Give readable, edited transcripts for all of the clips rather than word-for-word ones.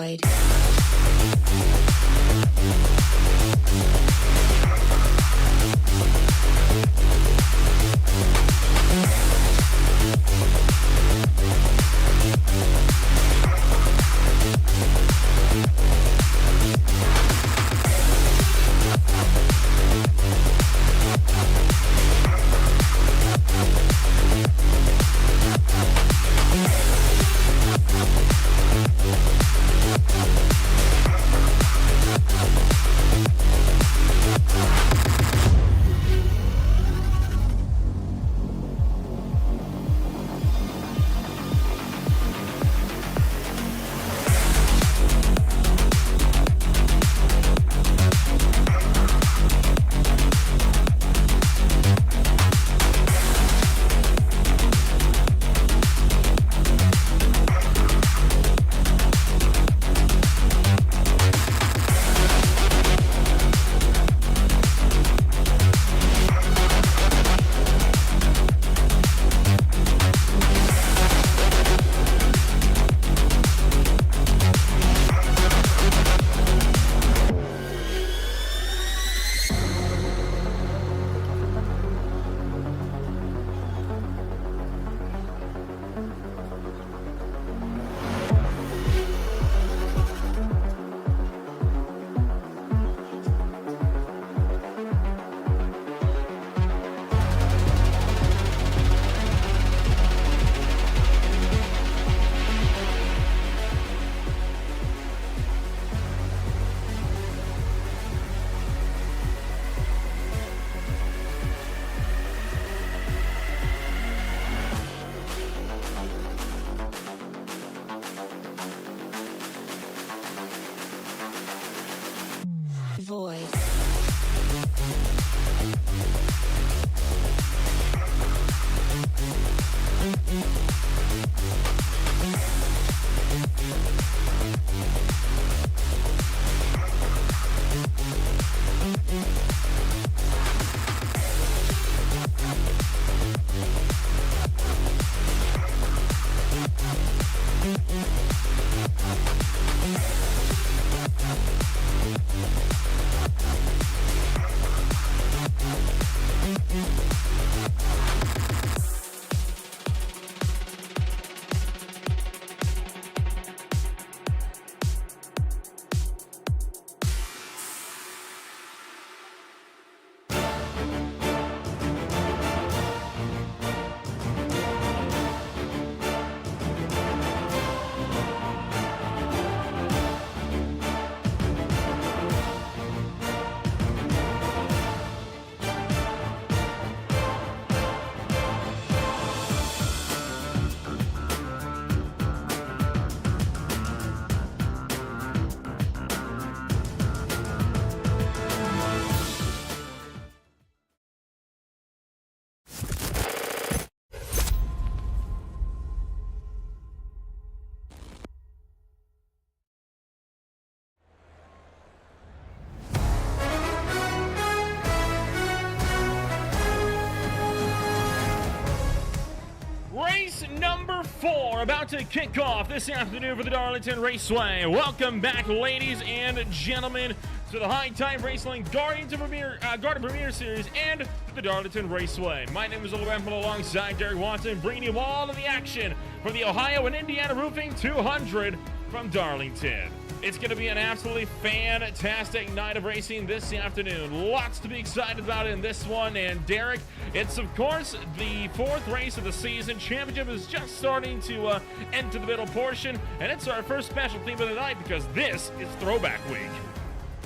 Void. Void. Race number 4 about to kick off this afternoon for the Darlington Raceway. Welcome back, ladies and gentlemen, to the High Tide Racing Garden Premier Series and the Darlington Raceway. My name is Oliver Empel alongside Derek Watson, bringing you all of the action from the Ohio and Indiana Roofing 200 from Darlington. It's going to be an absolutely fantastic night of racing this afternoon. Lots to be excited about in this one. And Derek, it's of course the 4th race of the season. Championship is just starting to enter the middle portion. And it's our first special theme of the night because this is Throwback Week.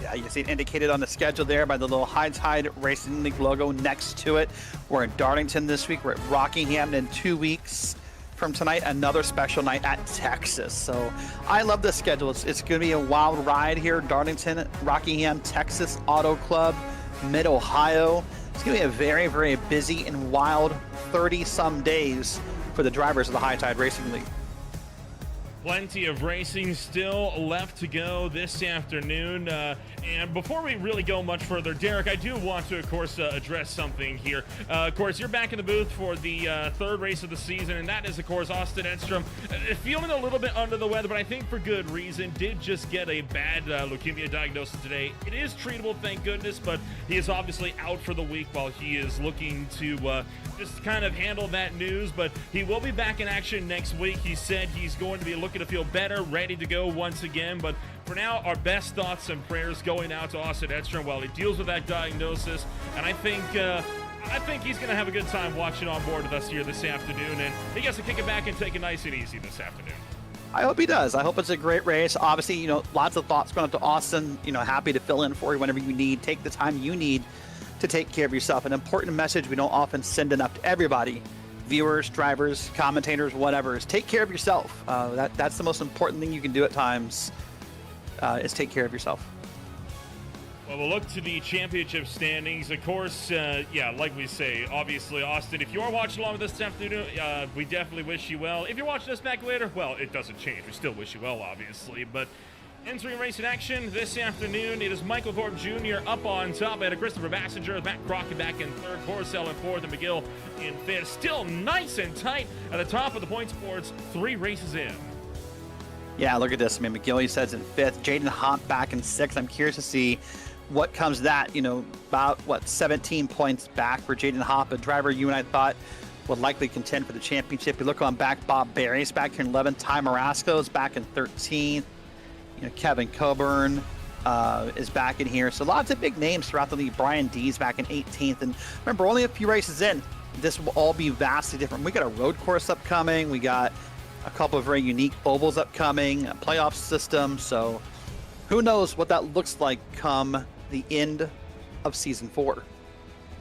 Yeah, you see it indicated on the schedule there by the little High Tide Racing League logo next to it. We're in Darlington this week. We're at Rockingham in 2 weeks. From tonight, another special night at Texas. So I love this schedule. It's going to be a wild ride here. Darlington, Rockingham, Texas Auto Club, Mid-Ohio. It's going to be a very, very busy and wild 30-some days for the drivers of the High Tide Racing League. Plenty of racing still left to go this afternoon. And before we really go much further, Derek, I do want to, of course, address something here. Of course, you're back in the booth for the third race of the season, and that is, of course, Austin Enstrom. Feeling a little bit under the weather, but I think for good reason. Did just get a bad leukemia diagnosis today. It is treatable, thank goodness, but he is obviously out for the week while he is looking to just kind of handle that news. But he will be back in action next week. He said he's going to be looking to feel better, ready to go once again. But for now, our best thoughts and prayers going out to Austin Enstrom while he deals with that diagnosis. And I think he's going to have a good time watching on board with us here this afternoon. And he gets to kick it back and take it nice and easy this afternoon. I hope he does. I hope it's a great race. Obviously, lots of thoughts going up to Austin. Happy to fill in for you whenever you need. Take the time you need to take care of yourself. An important message we don't often send enough to everybody. Viewers, drivers, commentators, whatever, is take care of yourself. That's the most important thing you can do at times, is take care of yourself. Well, we'll look to the championship standings. Of course, like we say, obviously, Austin, if you are watching along with us this afternoon, we definitely wish you well. If you're watching us back later, well, it doesn't change. We still wish you well, obviously. But entering racing action this afternoon, it is Michael Thorpe Jr. up on top. And Christopher Bassinger, Matt Crockett back in third, Porcel in fourth, and McGill in fifth. Still nice and tight at the top of the points boards, 3 races in. Yeah, look at this. I mean, McGill, he says, in fifth. Jaden Hopp back in sixth. I'm curious to see what comes to that, about 17 points back for Jaden Hopp, a driver you and I thought would likely contend for the championship. You look on back, Bob Barry's back here in 11th. Ty Morasco's back in 13th. Kevin Coburn is back in here. So lots of big names throughout the league. Brian D's back in 18th. And remember, only a few races in, this will all be vastly different. We got a road course upcoming. We got a couple of very unique ovals upcoming, a playoff system. So who knows what that looks like come the end of season 4.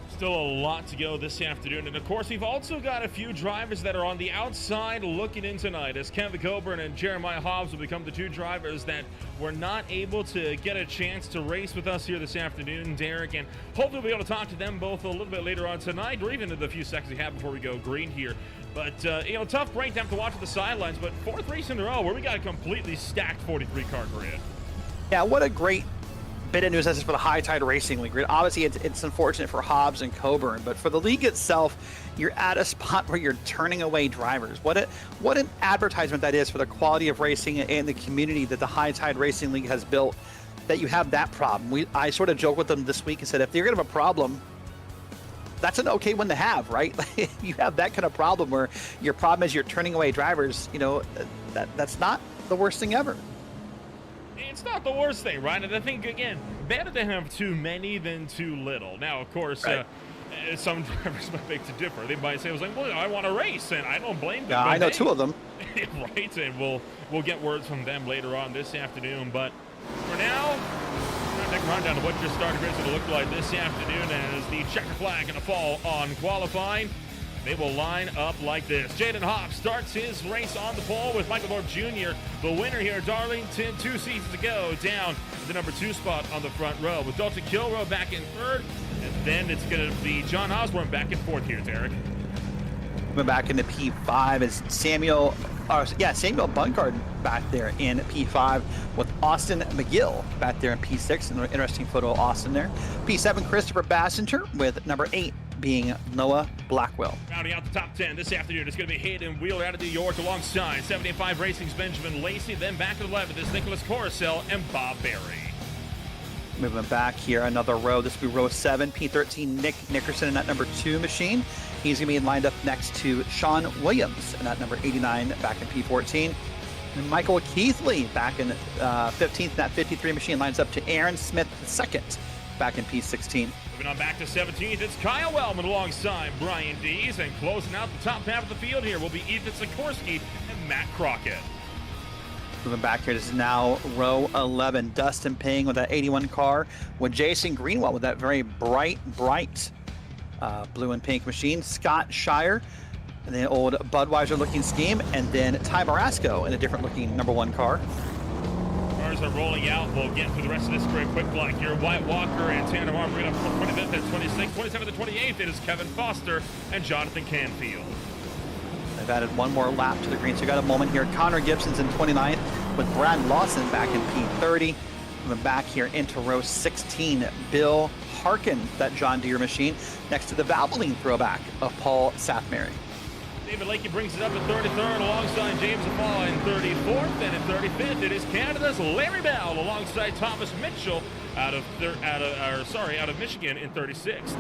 Still a lot to go this afternoon, and of course we've also got a few drivers that are on the outside looking in tonight, as Kevin Coburn and Jeremiah Hobbs will become the 2 drivers that were not able to get a chance to race with us here this afternoon, Derek, and hopefully we'll be able to talk to them both a little bit later on tonight, or even in the few seconds we have before we go green here. But tough break to have to watch at the sidelines, but 4th race in a row where we got a completely stacked 43 car grid. Yeah, what a great bit of news this is for the High Tide Racing League. Obviously, it's unfortunate for Hobbs and Coburn, but for the league itself, you're at a spot where you're turning away drivers. What an advertisement that is for the quality of racing and the community that the High Tide Racing League has built, that you have that problem. I sort of joked with them this week and said, if you're going to have a problem, that's an okay one to have, right? You have that kind of problem where your problem is you're turning away drivers. That's not the worst thing ever. It's not the worst thing, right? And I think, again, better to have too many than too little. Now, of course, right. Some drivers might beg to differ. They might say, well, I want to race, and I don't blame them. Yeah, I know 2 of them. Right, and we'll get words from them later on this afternoon. But for now, we're going to rundown of what your starting grid is going to look like this afternoon as the checker flag going to fall on qualifying. They will line up like this. Jaden Hopp starts his race on the pole with Michael Thorpe Jr., the winner here at Darlington, 2 seasons ago, down the number 2 spot on the front row, with Dalton Kilroe back in 3rd, and then it's going to be John Osborne back in 4th here, Derek. Coming back into P5 is Samuel Bungard back there in P5 with Austin McGill back there in P6. An interesting photo of Austin there. P7, Christopher Bassinger with number 8 being Noah Blackwell. Rounding out the top 10 this afternoon, it's going to be Hayden Wheeler out of New York alongside 75 Racing's Benjamin Lacey. Then back at 11th is Nicholas Coruscant and Bob Barry. Moving back here, another row. This will be row 7. P13, Nick Nickerson in that number 2 machine. He's going to be lined up next to Sean Williams in that number 89 back in P14. And Michael Keithley back in 15th in that 53 machine lines up to Aaron Smith II back in P16. Moving on back to 17th, it's Kyle Wellman alongside Brian Dees, and closing out the top half of the field here will be Ethan Sikorsky and Matt Crockett. Moving back here, this is now row 11. Dustin Ping with that 81 car, with Jason Greenwell with that very bright blue and pink machine. Scott Shire in the old Budweiser looking scheme, and then Ty Morasco in a different looking number 1 car. Cars are rolling out. We'll get through the rest of this very quick block here. White Walker and Tanner Arm bring up 25th and 26th. 27th and 28th, it is Kevin Foster and Jonathan Canfield. We've added one more lap to the green, so we got a moment here. Connor Gibson's in 29th with Brad Lawson back in P30. Coming back here into row 16, Bill Harkin, that John Deere machine, next to the Valvoline throwback of Paul Sathmary. David Lakey brings it up at 33rd alongside James Afala in 34th, and in 35th it is Canada's Larry Bell alongside Thomas Mitchell out of Michigan in 36th.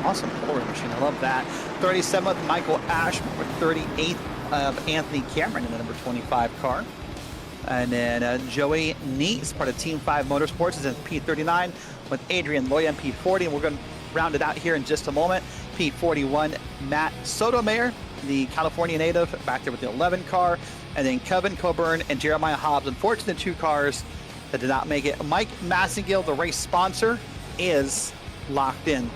Awesome forward machine, I love that. 37th, Michael Ashmore, 38th of Anthony Cameron in the number 25 car. And then Joey Neese, part of Team 5 Motorsports, is in P39 with Adrian Loya in P40, and we're going to round it out here in just a moment. P41, Matt Sotomayor, the California native, back there with the 11 car, and then Kevin Coburn and Jeremiah Hobbs. Unfortunately, 2 cars that did not make it. Mike Massengill, the race sponsor, is locked in.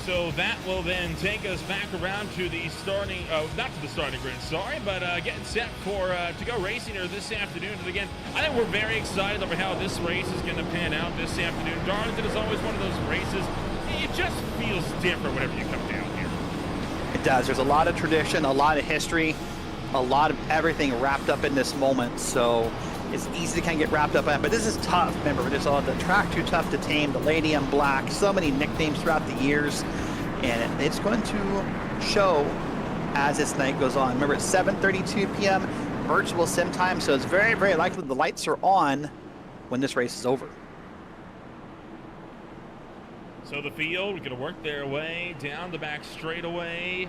So that will then take us back around to the starting, not to the starting grid, sorry, but getting set for to go racing here this afternoon. And again, I think we're very excited over how this race is going to pan out this afternoon. Darlington is always one of those races. It just feels different whenever you come down here. It does. There's a lot of tradition, a lot of history, a lot of everything wrapped up in this moment. So it's easy to kind of get wrapped up in it, but this is tough. Remember, there's all the track too tough to tame, the Lady in Black, so many nicknames throughout the years, and it's going to show as this night goes on. Remember, it's 7:32 p.m. virtual sim time, so it's very, very likely the lights are on when this race is over. So the field, we're going to work their way down the back straightaway.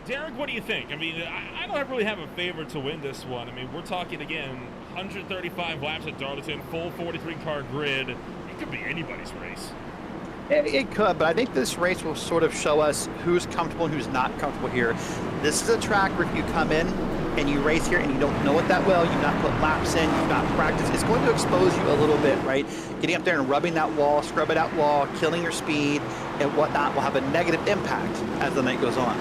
Derek, what do you think? I mean, I don't really have a favorite to win this one. I mean, we're talking, again, 135 laps at Darlington, full 43-car grid. It could be anybody's race. It could, but I think this race will sort of show us who's comfortable and who's not comfortable here. This is a track where if you come in and you race here and you don't know it that well, you've not put laps in, you've not practiced, it's going to expose you a little bit, right? Getting up there and rubbing that wall, scrubbing that wall, killing your speed and whatnot will have a negative impact as the night goes on.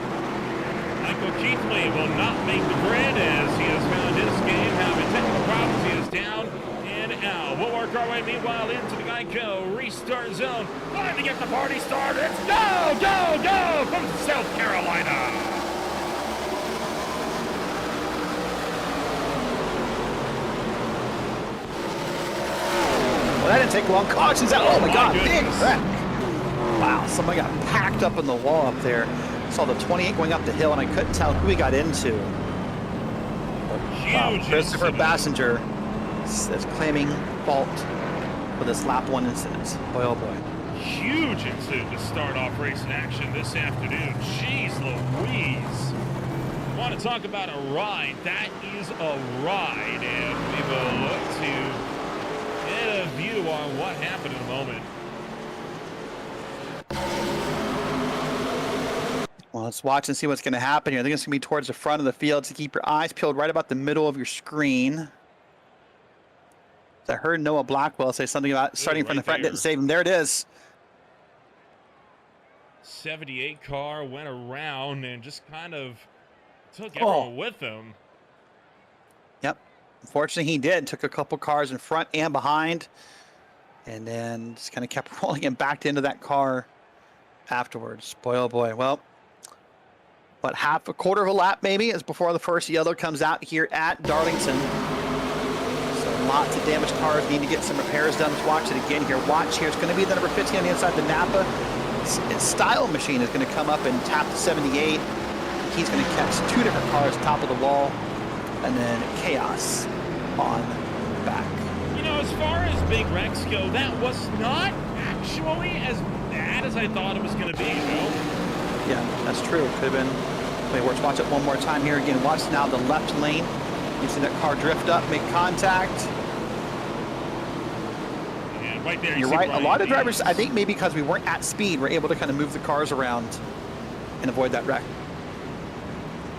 Michael Keithley will not make the grid as he has found his game having technical problems. He is down and out. We'll work our way meanwhile into the Geico restart zone. Time to get the party started. It's go, go, go from South Carolina. Well, that didn't take long. Cautions out. Oh my God, goodness. Big wreck. Wow, somebody got packed up in the wall up there. Saw the 28 going up the hill, and I couldn't tell who he got into. Huge Christopher incident. Bassinger is claiming fault for this lap 1 incident. Boy, oh boy. Huge incident to start off racing action this afternoon. Jeez Louise. Want to talk about a ride? That is a ride, and we will look to get a view on what happened in a moment. Well, let's watch and see what's going to happen here. I think it's going to be towards the front of the field, so keep your eyes peeled right about the middle of your screen. I heard Noah Blackwell say something about starting from the front, didn't save him. There it is. 78 car went around and just kind of took everyone with him. Yep. Unfortunately, he did. Took a couple cars in front and behind, and then just kind of kept rolling and backed into that car afterwards. Boy, oh boy. Well, what, a quarter of a lap maybe is before the first yellow comes out here at Darlington. So lots of damaged cars need to get some repairs done. Let's watch it again here. Watch here. It's going to be the number 15 on the inside, the Napa Style machine is going to come up and tap the 78. He's going to catch 2 different cars top of the wall, and then Chaos on the back. You know, as far as big wrecks go, that was not actually as bad as I thought it was going to be, you know? Yeah, that's true. Could have been. Wait, let's watch it one more time here again. Watch now the left lane. You see that car drift up, make contact. And right there, You're right. A lot of drivers, I think maybe because we weren't at speed, were able to kind of move the cars around and avoid that wreck.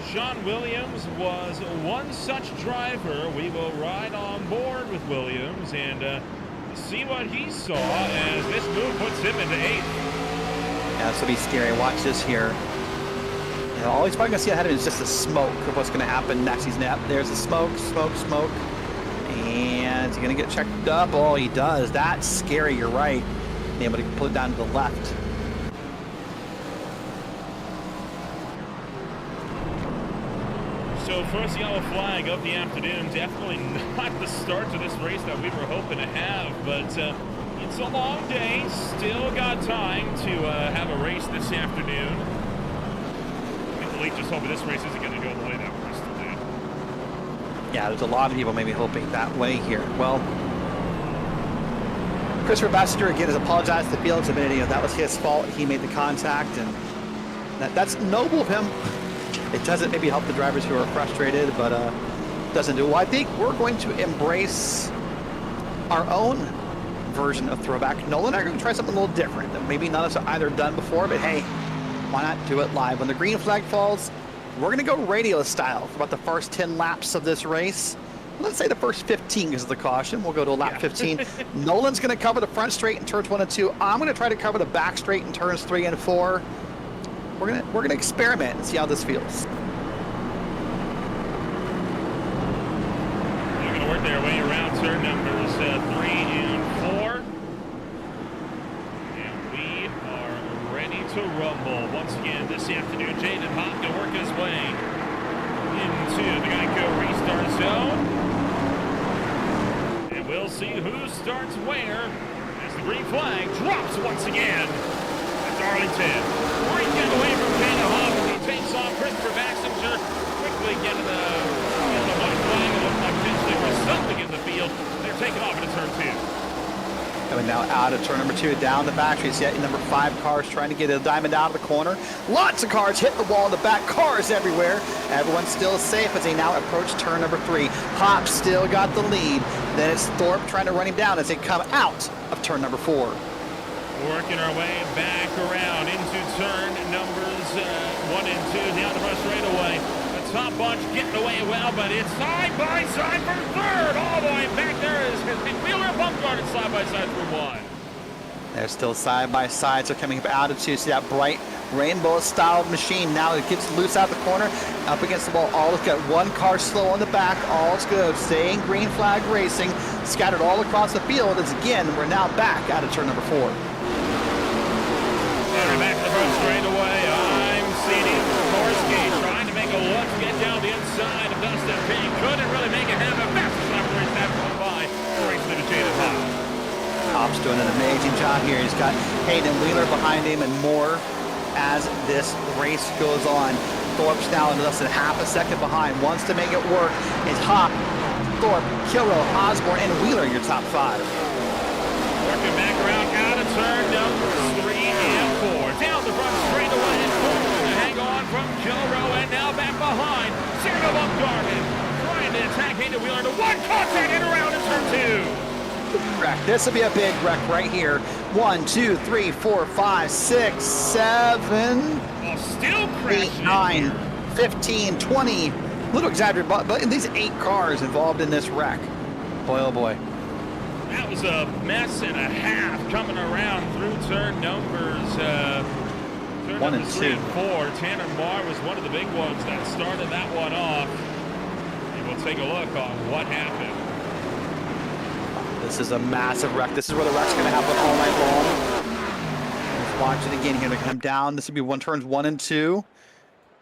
Sean Williams was one such driver. We will ride on board with Williams and see what he saw as this move puts him into 8th. Yeah, this will be scary. Watch this here. You know, all he's probably going to see ahead of him is just the smoke of what's going to happen next. There's the smoke, smoke, smoke. And he's going to get checked up. Oh, he does. That's scary. You're right. Being able to pull it down to the left. So first yellow flag of the afternoon, definitely not the start to this race that we were hoping to have, but it's a long day, still got time to have a race this afternoon. I think the league just hoping this race isn't going to go the way that we're used to do. Yeah, there's a lot of people maybe hoping that way here. Well, Christopher Bassinger again has apologized to the field, admitting that was his fault. He made the contact, and that's noble of him. It doesn't maybe help the drivers who are frustrated, but doesn't do. Well, I think we're going to embrace our own version of throwback. Nolan and I are going to try something a little different that maybe none of us have either done before, but hey, why not do it live? When the green flag falls, we're going to go radio style for about the first 10 laps of this race. Let's say the first 15 because of the caution. We'll go to lap 15. Nolan's going to cover the front straight in turns 1 and 2. I'm going to try to cover the back straight in turns 3 and 4. We're gonna experiment and see how this feels. They're gonna work their way around turn numbers 3 and 4, and we are ready to rumble once again this afternoon. Jaden Hop gonna work his way into the Geico restart zone, and we'll see who starts where as the green flag drops once again. Darlington, great getaway from Hayden Wheeler as he takes off Christopher Bassinger. Quickly get to the white flag. It looks like potentially for something in the field. They're taking off into turn 2. Coming now out of turn number 2, down the back street. Yet number 5 cars trying to get a diamond out of the corner. Lots of cars hit the wall in the back. Cars everywhere. Everyone's still safe as they now approach turn number 3. Hop still got the lead. Then it's Thorpe trying to run him down as they come out of turn number 4. Working our way back around into turn numbers 1 and 2 down the front straightaway. The top bunch getting away well, but it's side by side for third. All the way back there is Wheeler bump guarded side by side for 1. They're still side by side, so coming up out of 2. See that bright rainbow style machine. Now it gets loose out the corner, up against the wall. All it's got one car slow on the back. All's good. Staying green flag racing, scattered all across the field. As again, we're now back out of turn number 4. Back to the front straightaway. I'm seeing Morasco trying to make a look to get down the inside of Dustin Payne. Couldn't really make it happen. Fastest lap of the race that gone by. Racing to Jaden Hop. Hop's doing an amazing job here. He's got Hayden Wheeler behind him and more as this race goes on. Thorpe's now less than half a second behind. Wants to make it work. It's Hop, Thorpe, Kilrow, Osborne, and Wheeler your top 5. Working back around out of turn numbers 3 and 4. Down the front straightaway. Thorpe to hang on from Kilrow and now back behind. Sarah Bumgarden trying to attack Hayden Wheeler into one contact and around in turn 2. Wreck. This will be a big wreck right here. 1, 2, 3, 4, 5, 6, 7, Oh, still crashing 8, 9, 15, 20. A little exaggerated, but these 8 cars involved in this wreck. Boy, oh boy. That was a mess and a half coming around through turn numbers 1 and 3 2. and 4. Tanner Marr was one of the big ones that started that one off. And we'll take a look on what happened. This is a massive wreck. This is where the wreck's going to happen all night long. Let's watch it again here. They're going to come down. This will be turns 1 and 2.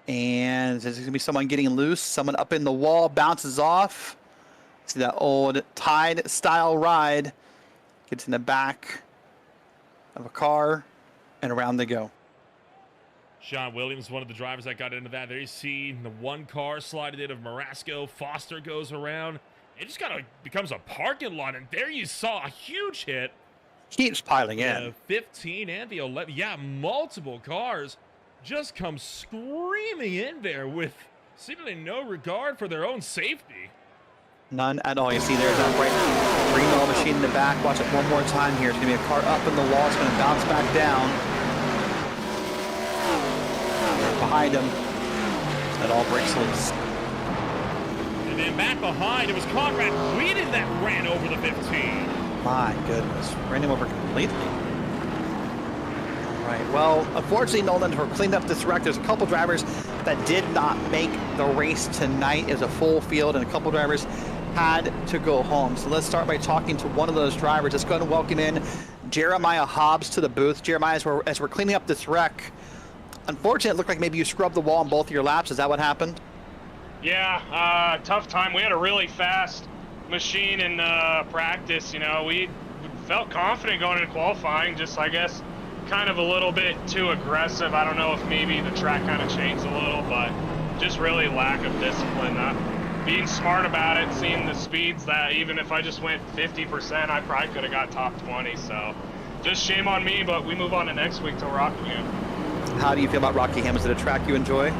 And there's going to be someone getting loose. Someone up in the wall, bounces off. See that old Tide style ride. Gets in the back of a car, and around they go. Sean Williams, one of the drivers that got into that. There you see the one car slided in of Morasco. Foster goes around. It just kind of becomes a parking lot, and there you saw a huge hit. Keeps piling in. The 15 and the 11. Yeah, multiple cars just come screaming in there with seemingly no regard for their own safety. None at all. You see there's that bright green wall machine in the back. Watch it one more time here. It's going to be a car up in the wall. It's going to bounce back down. Behind him. It all breaks loose. And then back behind, it was Conrad Whedon that ran over the 15. My goodness. Ran him over completely. All right. Well, unfortunately, Nolan, for cleaned up this wreck, there's a couple drivers that did not make the race tonight. It was a full field, and a couple drivers had to go home. So let's start by talking to one of those drivers. Let's go ahead and welcome in Jeremiah Hobbs to the booth. Jeremiah, as we're cleaning up this wreck, unfortunately, it looked like maybe you scrubbed the wall on both of your laps. Is that what happened? Yeah, tough time. We had a really fast machine in practice. You know, we felt confident going into qualifying, just, I guess, kind of a little bit too aggressive. I don't know if maybe the track kind of changed a little, but just really lack of discipline. Being smart about it, seeing the speeds that even if I just went 50%, I probably could have got top 20. So just shame on me, but we move on to next week to Rockingham. How do you feel about Rockingham? Is it a track you enjoy?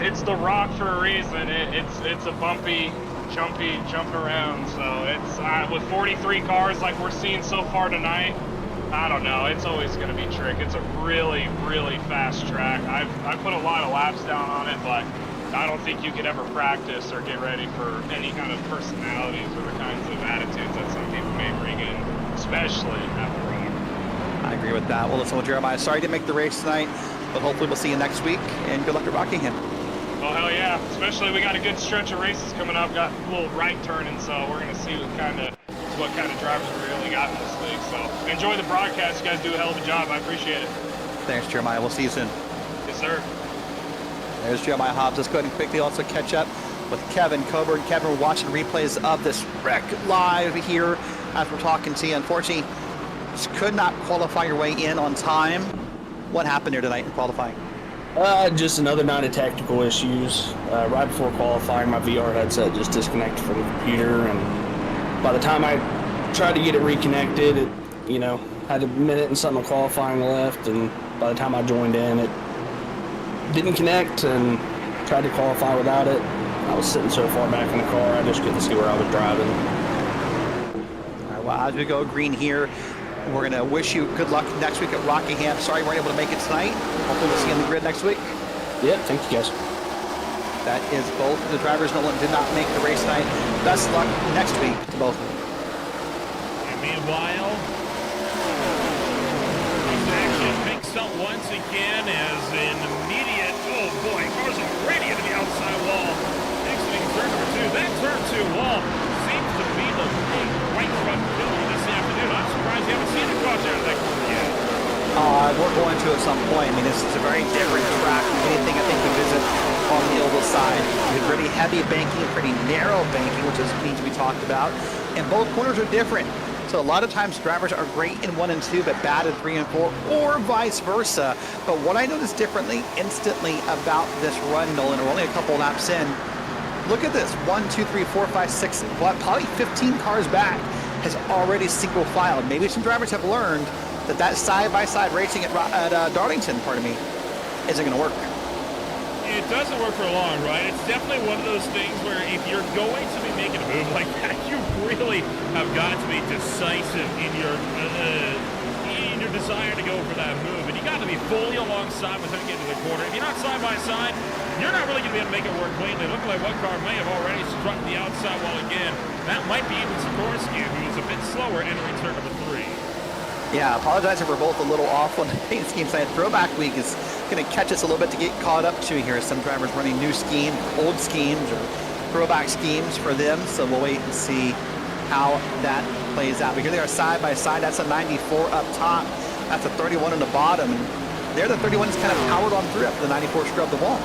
It's the rock for a reason. It's a bumpy, jumping around. So it's with 43 cars like we're seeing so far tonight. I don't know. It's always going to be trick. It's a really, really fast track. I put a lot of laps down on it, but I don't think you could ever practice or get ready for any kind of personalities or the kinds of attitudes that some people may bring in, especially at the rock. I agree with that. Well, listen, Jeremiah, sorry to make the race tonight, but hopefully we'll see you next week, and good luck at Rockingham. Oh, hell yeah. Especially we got a good stretch of races coming up. Got a little right turning, so we're going to see what kind of drivers we really got in this league. So enjoy the broadcast. You guys do a hell of a job. I appreciate it. Thanks, Jeremiah. We'll see you soon. Yes, sir. There's Jeremiah Hobbs. Let's go ahead and quickly also catch up with Kevin Coburn. Kevin, we're watching replays of this wreck live here as we're talking to you. Unfortunately, just could not qualify your way in on time. What happened here tonight in qualifying? Just another night of technical issues. Right before qualifying, my VR headset just disconnected from the computer, and by the time I tried to get it reconnected, it, had a minute and something of qualifying left, and by the time I joined in, it didn't connect, and tried to qualify without it. I was sitting so far back in the car, I just couldn't see where I was driving. All right, well, as we go green here, we're going to wish you good luck next week at Rockingham. Sorry you weren't able to make it tonight. Hopefully we'll see you on the grid next week. Yeah, thank you guys. That is both the drivers. Nolan did not make the race tonight. Best luck next week to both of them. And meanwhile, this action picks up once again as an immediate, oh boy, cars already into the outside wall. Exiting turn number 2. That turn 2 wall seems to be the big right front pillar this afternoon. I'm surprised you haven't seen a caution out of that corner yet. We're going to at some point. I mean, this is a very different track from anything I think we visit on the oval side. We have pretty heavy banking, pretty narrow banking, which is means we talked about. And both corners are different. So a lot of times drivers are great in 1 and 2, but bad in 3 and 4, or vice versa. But what I noticed differently instantly about this run, Nolan, we're only a couple laps in. Look at this, 1, 2, 3, 4, 5, 6, probably 15 cars back has already single filed. Maybe some drivers have learned that side-by-side racing at Darlington, isn't going to work. It doesn't work for long, right? It's definitely one of those things where if you're going to be making a move like that, you really have got to be decisive in your desire to go for that move. And you got to be fully alongside by the time you get to the corner. If you're not side-by-side, you're not really going to be able to make it work cleanly. It looked like one car may have already struck the outside wall again. That might be even Sikorsky, who's a bit slower entering turn number 3. Yeah, apologizing for both a little off on the paint scheme side. Throwback week is going to catch us a little bit to get caught up to here. Some drivers running new schemes, old schemes, or throwback schemes for them. So we'll wait and see how that plays out. But here they are side by side. That's a 94 up top. That's a 31 on the bottom. And there the 31 is kind of powered on through after the 94 scrubbed the wall.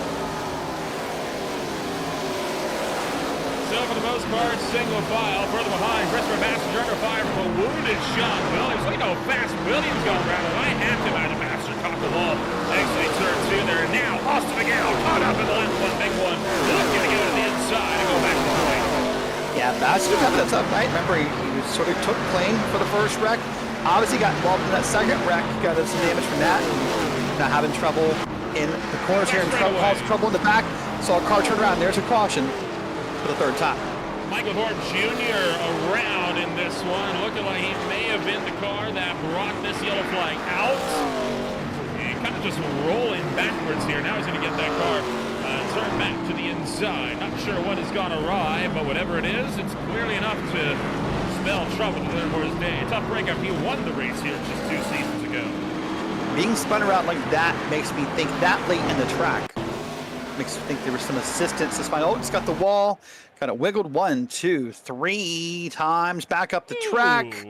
So for the most part, single file. Further behind, Christopher Baxter under fire from a wounded Sean Williams. Look at how fast Williams got around. And I have to imagine Baxter caught the wall. Exiting turn 2 there. Now Austin Miguel caught up in the last one. Big one. Looking to go to the inside and go back to the point. Yeah, Baxter's having a tough night. Remember, he sort of took claim for the first wreck. Obviously got involved in that second wreck. Got some damage from that. Now having trouble in the corners here and trouble in the back. Saw a car turn around. There's a caution for the third time. Michael Thorpe Jr. around in this one, looking like he may have been the car that brought this yellow flag out. And kind of just rolling backwards here. Now he's going to get that car turned back to the inside. Not sure what has gone awry, but whatever it is, it's clearly enough to spell trouble to there for his day. A tough breakup. He won the race here just 2 seasons ago. Being spun around like that makes me think that late in the track. Makes me think there was some assistance to spine. Oh, it's got the wall. Kind of wiggled 1, 2, 3 times. Back up the track.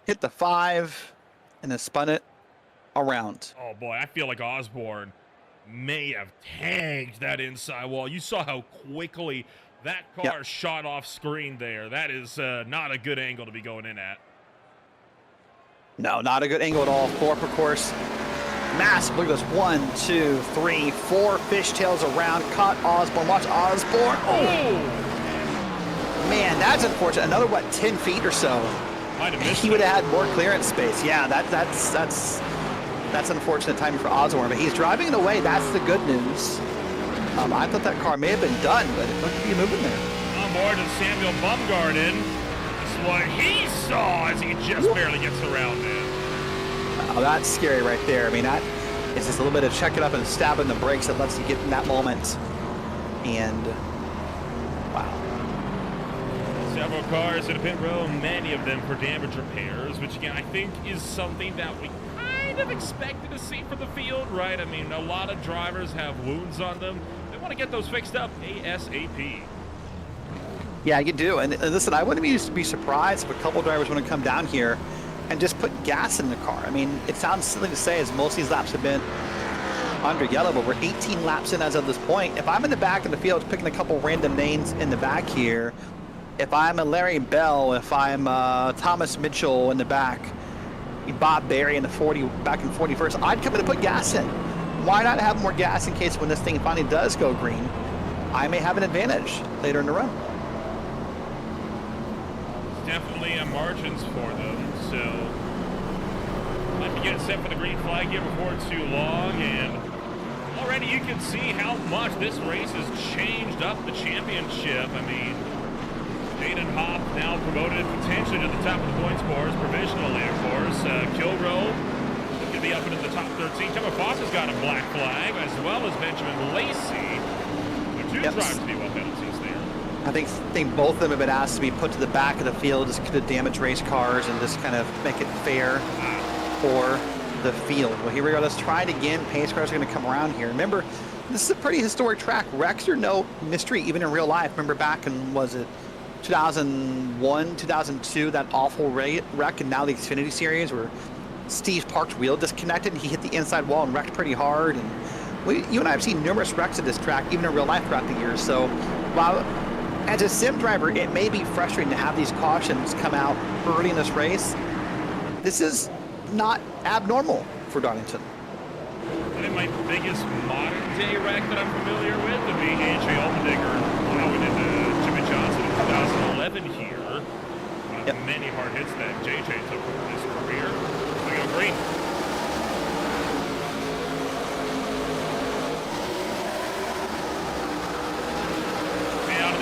Hit the 5. And then spun it around. Oh, boy. I feel like Osborne may have tagged that inside wall. You saw how quickly that car shot off screen there. That is not a good angle to be going in at. No, not a good angle at all. Thorpe, of course, massive. Look at this. 1, 2, 3, 4 fishtails around. Caught Osborne. Watch Osborne. Oh! Man, that's unfortunate. Another, what, 10 feet or so? Might have missed he would have had more clearance space. Yeah, that's unfortunate timing for Osborne, but he's driving it away. That's the good news. I thought that car may have been done, but it looked to be moving there. On board is Samuel Bumgarden. That's what he saw as he just barely gets around it. Oh, that's scary right there. I mean, that is just a little bit of checking up and stabbing the brakes that lets you get in that moment. And, wow. Several cars in the pit row, many of them for damage repairs, which again, I think is something that we kind of expected to see from the field, right? I mean, a lot of drivers have wounds on them. They want to get those fixed up ASAP. Yeah, you do. And listen, I wouldn't be surprised if a couple drivers want to come down here and just put gas in the car. I mean, it sounds silly to say as most of these laps have been under yellow, but we're 18 laps in as of this point. If I'm in the back of the field picking a couple random names in the back here, if I'm a Larry Bell, if I'm Thomas Mitchell in the back, Bob Berry in the 40, back in 41st, I'd come in and put gas in. Why not have more gas in case when this thing finally does go green, I may have an advantage later in the run. Definitely margins for them, so might be getting set for the green flag here before too long, and already you can see how much this race has changed up the championship. I mean, Hayden Hopp now promoted potentially to the top of the points scores, provisionally, of course. Kilrow could be up into the top 13. Kevin Foster's got a black flag, as well as Benjamin Lacey. Two drives to be well penalties there. I think both of them have been asked to be put to the back of the field just to damage race cars and just kind of make it fair for the field. Well, here we go. Let's try it again. Pace cars are going to come around here. Remember, this is a pretty historic track. Wrecks are no mystery, even in real life. Remember back in, was it 2001, 2002, that awful wreck, and now the Xfinity Series where Steve Park's wheel disconnected and he hit the inside wall and wrecked pretty hard. And you and I have seen numerous wrecks at this track, even in real life throughout the years. So while as a sim driver, it may be frustrating to have these cautions come out early in this race, this is not abnormal for Darlington. I think my biggest modern day wreck that I'm familiar with would be AJ Allmendinger plowing into Jimmy Johnson in 2011 here. One of the many hard hits that JJ took over his career. We go green.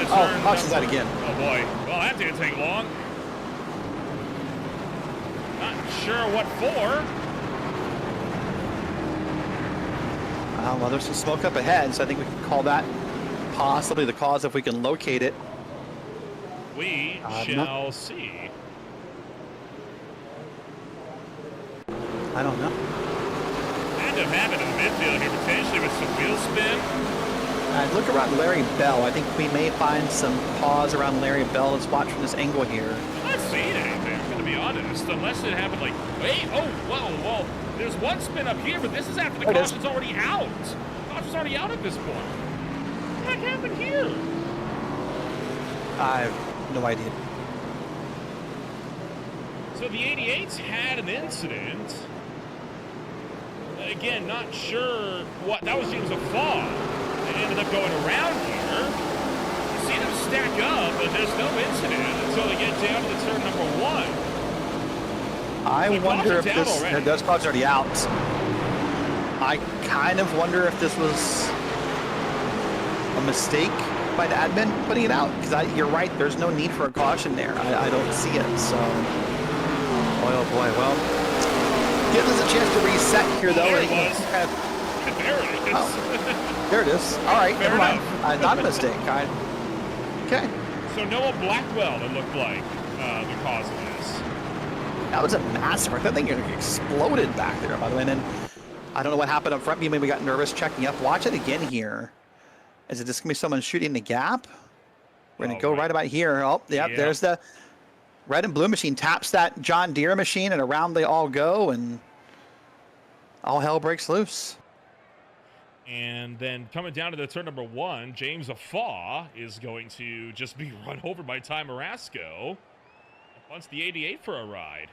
Oh, caution's that again. Oh boy. Well, that didn't take long. Not sure what for. Well, there's some smoke up ahead, so I think we can call that possibly the cause if we can locate it. We shall see. I don't know. End up having in the midfield here, potentially with some wheel spin. Look around Larry Bell. I think we may find some pause around Larry Bell. Let's watch from this angle here. I'm not seeing anything, I'm going to be honest, unless it happened like, wait, oh, whoa. There's one spin up here, but this is after the caution's already out. The caution's already out at this point. What happened here? I have no idea. So the 88s had an incident. Again, not sure what, that was James a fog. They ended up going around here. You see them stack up, but there's no incident until they get down to the turn number 1. I wonder if this, the dust cloud's already out. I kind of wonder if this was a mistake by the admin putting it out, because you're right, there's no need for a caution there. I don't see it, so. Oh boy, well. Gives us a chance to reset here, though. There it was. There it is. Oh, there it is. All right, never mind. Not a mistake. Okay. So Noah Blackwell, it looked like, the cause of this. That was a massive wreck. That thing exploded back there, by the way. And then I don't know what happened up front. Maybe we got nervous checking up. Watch it again here. Is it just going to be someone shooting the gap? We're going to go right about here. Oh, yep, yeah. There's the red and blue machine. Taps that John Deere machine, and around they all go, and all hell breaks loose. And then coming down to the turn number 1, James Afaw is going to just be run over by Ty Morasco. Wants the 88 for a ride.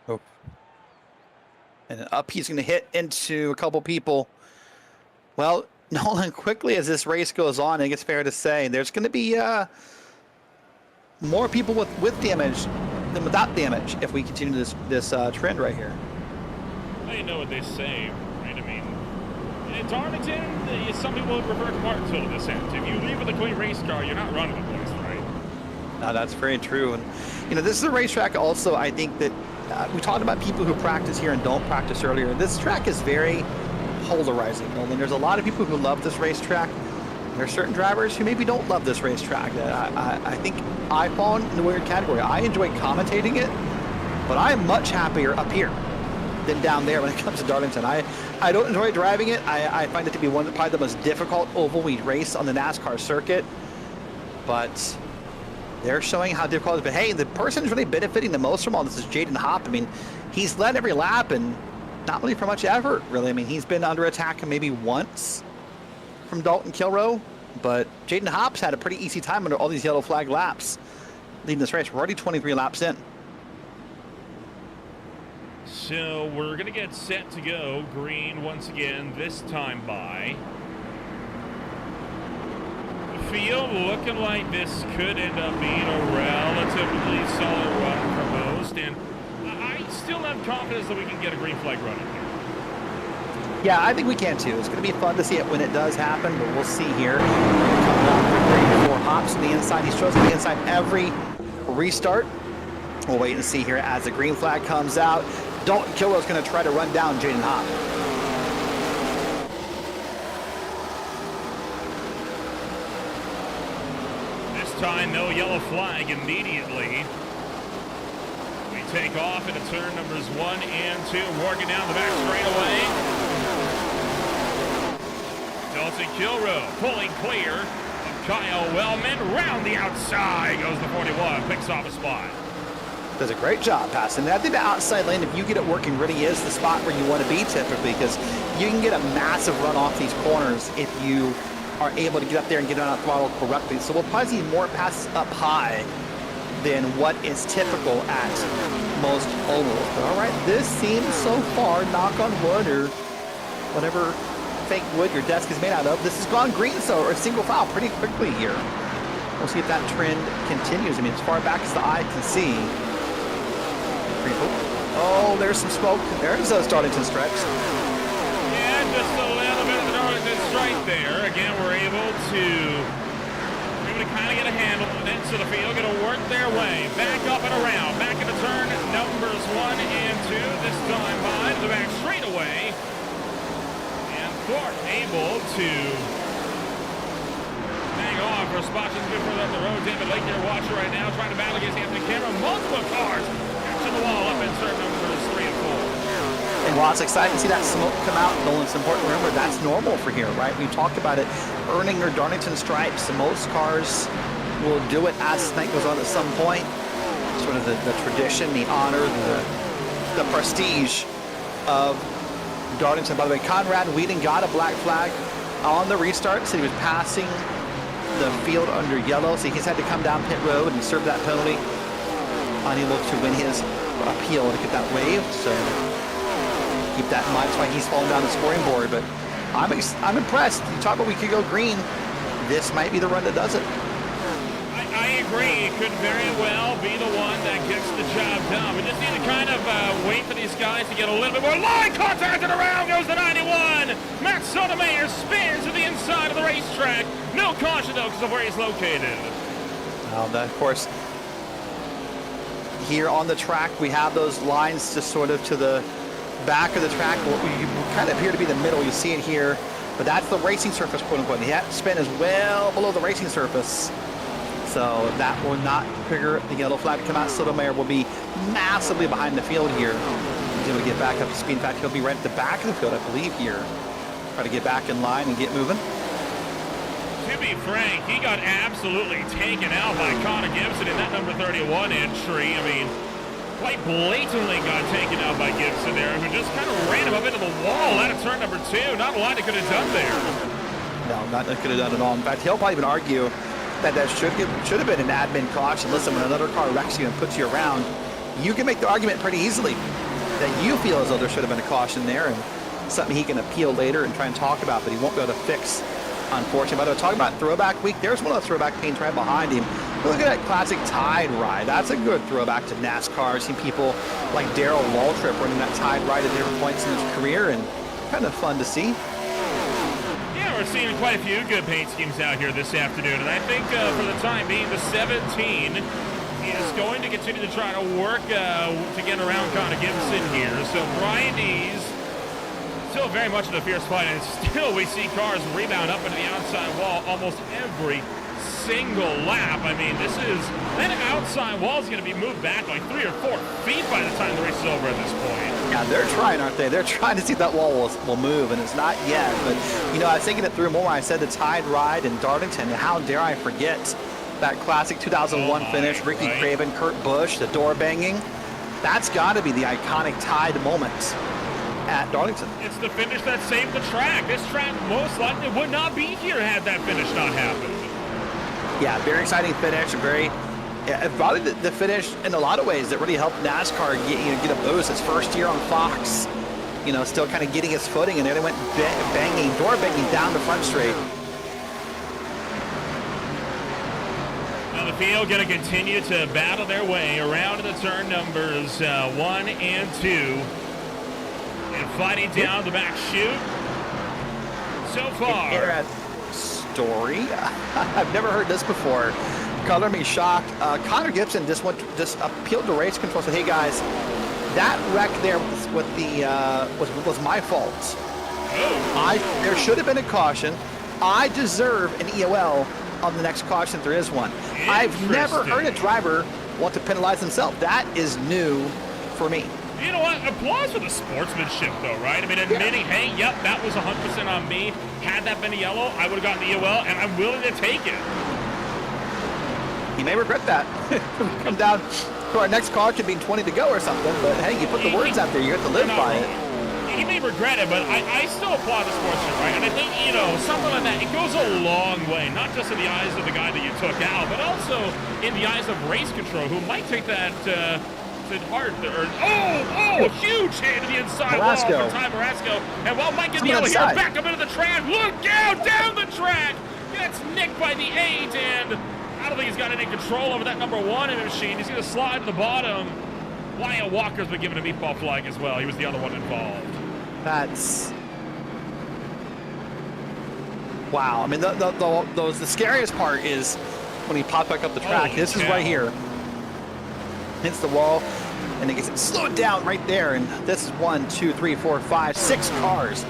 Oh. And then up he's going to hit into a couple people. Well, Nolan, quickly as this race goes on, I think it's fair to say there's going to be more people with damage than without damage if we continue this trend right here. I know what they say, right? I mean, in Darlington, some people prefer cart till this end. If you leave with a clean race car, you're not running the place, right? No, that's very true. And, you know, this is a racetrack also, I think that we talked about people who practice here and don't practice earlier. This track is very polarizing. I mean, there's a lot of people who love this racetrack. There are certain drivers who maybe don't love this racetrack. I think I fall in the weird category. I enjoy commentating it, but I'm much happier up here than down there when it comes to Darlington. I don't enjoy driving it. I find it to be probably the most difficult oval we race on the NASCAR circuit. But they're showing how difficult it is. But hey, the person who's really benefiting the most from all this is Jaden Hopp. I mean, he's led every lap and not really for much effort, really. I mean, he's been under attack maybe once from Dalton Kilroe, but Jaden Hopp's had a pretty easy time under all these yellow flag laps leading this race. We're already 23 laps in. So we're going to get set to go green once again, this time by. The field looking like this could end up being a relatively solid run for most, and I still have confidence that we can get a green flag running here. Yeah, I think we can too. It's going to be fun to see it when it does happen, but we'll see here. Coming out before Hops on the inside. He's chosen the inside every restart. We'll wait and see here as the green flag comes out. Dalton Kilroe's going to try to run down Jaden Hopp. This time, no yellow flag immediately. We take off into turn numbers 1 and 2, working down the back straightaway. Dalton Kilroe pulling clear of Kyle Wellman. Round the outside goes the 41, picks off a spot. Does a great job passing. I think the outside lane, if you get it working, really is the spot where you want to be typically, because you can get a massive run off these corners if you are able to get up there and get on a throttle correctly. So we'll probably see more passes up high than what is typical at most ovals. But all right, this seems so far, knock on wood or whatever fake wood your desk is made out of, this has gone green, so or single file pretty quickly here. We'll see if that trend continues. I mean, as far back as the eye can see. Oh, there's some smoke. There's those Darlington stripes. Yeah, just a little bit of the Darlington stripe there. Again, we're able to kind of get a handle on it, so the field going to work their way back up and around. Back into turn numbers 1 and 2. This time by the back straightaway. And Thorpe able to hang on for a spot just a bit further up the road. David Lake there watching right now, trying to battle against Anthony Cameron. Multiple cars to the wall up in turn numbers 3 and 4. And while it's exciting to see that smoke come out, Nolan, it's important to remember that's normal for here, right? We talked about it, earning your Darlington stripes. Most cars will do it as the night goes on at some point. Sort of the tradition, the honor, the prestige of Darlington. By the way, Conrad Whedon got a black flag on the restart, so he was passing the field under yellow, so he's had to come down pit road and serve that penalty. Unable to win his appeal to get that waived, so keep that in mind. That's why he's falling down the scoring board. But I'm impressed. You talk about we could go green. This might be the run that does it. I agree. It could very well be the one that gets the job done. We just need to kind of wait for these guys to get a little bit more line contact, and around goes the 91. Matt Sotomayor spins to the inside of the racetrack. No caution though because of where he's located. Well, then, of course, here on the track we have those lines just sort of to the back of the track. You kind of appear to be the middle. You see it here, but that's the racing surface, quote unquote. The spin is well below the racing surface, so that will not trigger the yellow flag to come out. Sotomayor will be massively behind the field here. He's able to get back up to speed. In fact, he'll be right at the back of the field, I believe, here. Try to get back in line and get moving. To be frank, he got absolutely taken out by Connor Gibson in that number 31 entry. I mean, quite blatantly got taken out by Gibson there, who just kind of ran him up into the wall out of turn number 2. Not a lot he could have done there. No, not could have done at all. In fact, he'll probably even argue that should have been an admin caution. Listen, when another car wrecks you and puts you around, you can make the argument pretty easily that you feel as though there should have been a caution there, and something he can appeal later and try and talk about, but he won't be able to fix, unfortunately. But talking about throwback week, there's one of the throwback paints right behind him. Look at that classic Tide ride. That's a good throwback to NASCAR. I've seen people like Darrell Waltrip running that Tide ride at different points in his career, and kind of fun to see. Yeah, we're seeing quite a few good paint schemes out here this afternoon, and I think for the time being, the 17 is going to continue to try to work to get around Connor Gibson here. So Brian Dees still very much in a fierce fight, and still we see cars rebound up into the outside wall almost every single lap. I mean, that outside wall is going to be moved back like 3 or 4 feet by the time the race is over at this point. Yeah, they're trying, aren't they? They're trying to see if that wall will move, and it's not yet. But, you know, I was thinking it through more. I said the Tide ride in Darlington, and how dare I forget that classic 2001 finish, Ricky Craven, Kurt Busch, the door banging. That's got to be the iconic Tide moment at Darlington. It's the finish that saved the track. This track most likely would not be here had that finish not happened. Yeah, very exciting finish. Probably the finish in a lot of ways that really helped NASCAR get a boost. His first year on Fox, still kind of getting his footing, and then they went door banging down the front straight. Now the field going to continue to battle their way around the turn numbers 1 and 2, and fighting down the back chute. So far. Story. I've never heard this before. Color me shocked. Connor Gibson just appealed to race control. Said, "Hey guys, that wreck there was my fault. There should have been a caution. I deserve an EOL on the next caution if there is one." I've never heard a driver want to penalize himself. That is new for me. You know what? Applause for the sportsmanship, though, right? I mean, admitting, hey, yep, that was 100% on me. Had that been a yellow, I would have gotten the EOL, and I'm willing to take it. He may regret that. Come down to our next car, could be 20 to go or something, but hey, you put the words out there, you have to live by it. He may regret it, but I still applaud the sportsman, right? And I think, something like that, it goes a long way, not just in the eyes of the guy that you took out, but also in the eyes of race control, who might take that hard. Huge hit to the inside wall for Ty Morasco. And Mike and Neal here back up into the track. Look out, down the track. Gets nicked by the 8, and I don't think he's got any control over that number 1 in the machine. He's going to slide to the bottom. Wyatt Walker's been given a meatball flag as well. He was the other one involved. That's... Wow. I mean, the scariest part is when he popped back up the track. This is right here. Hits the wall, and it gets slowed down right there. And this is 1, 2, 3, 4, 5, 6 cars.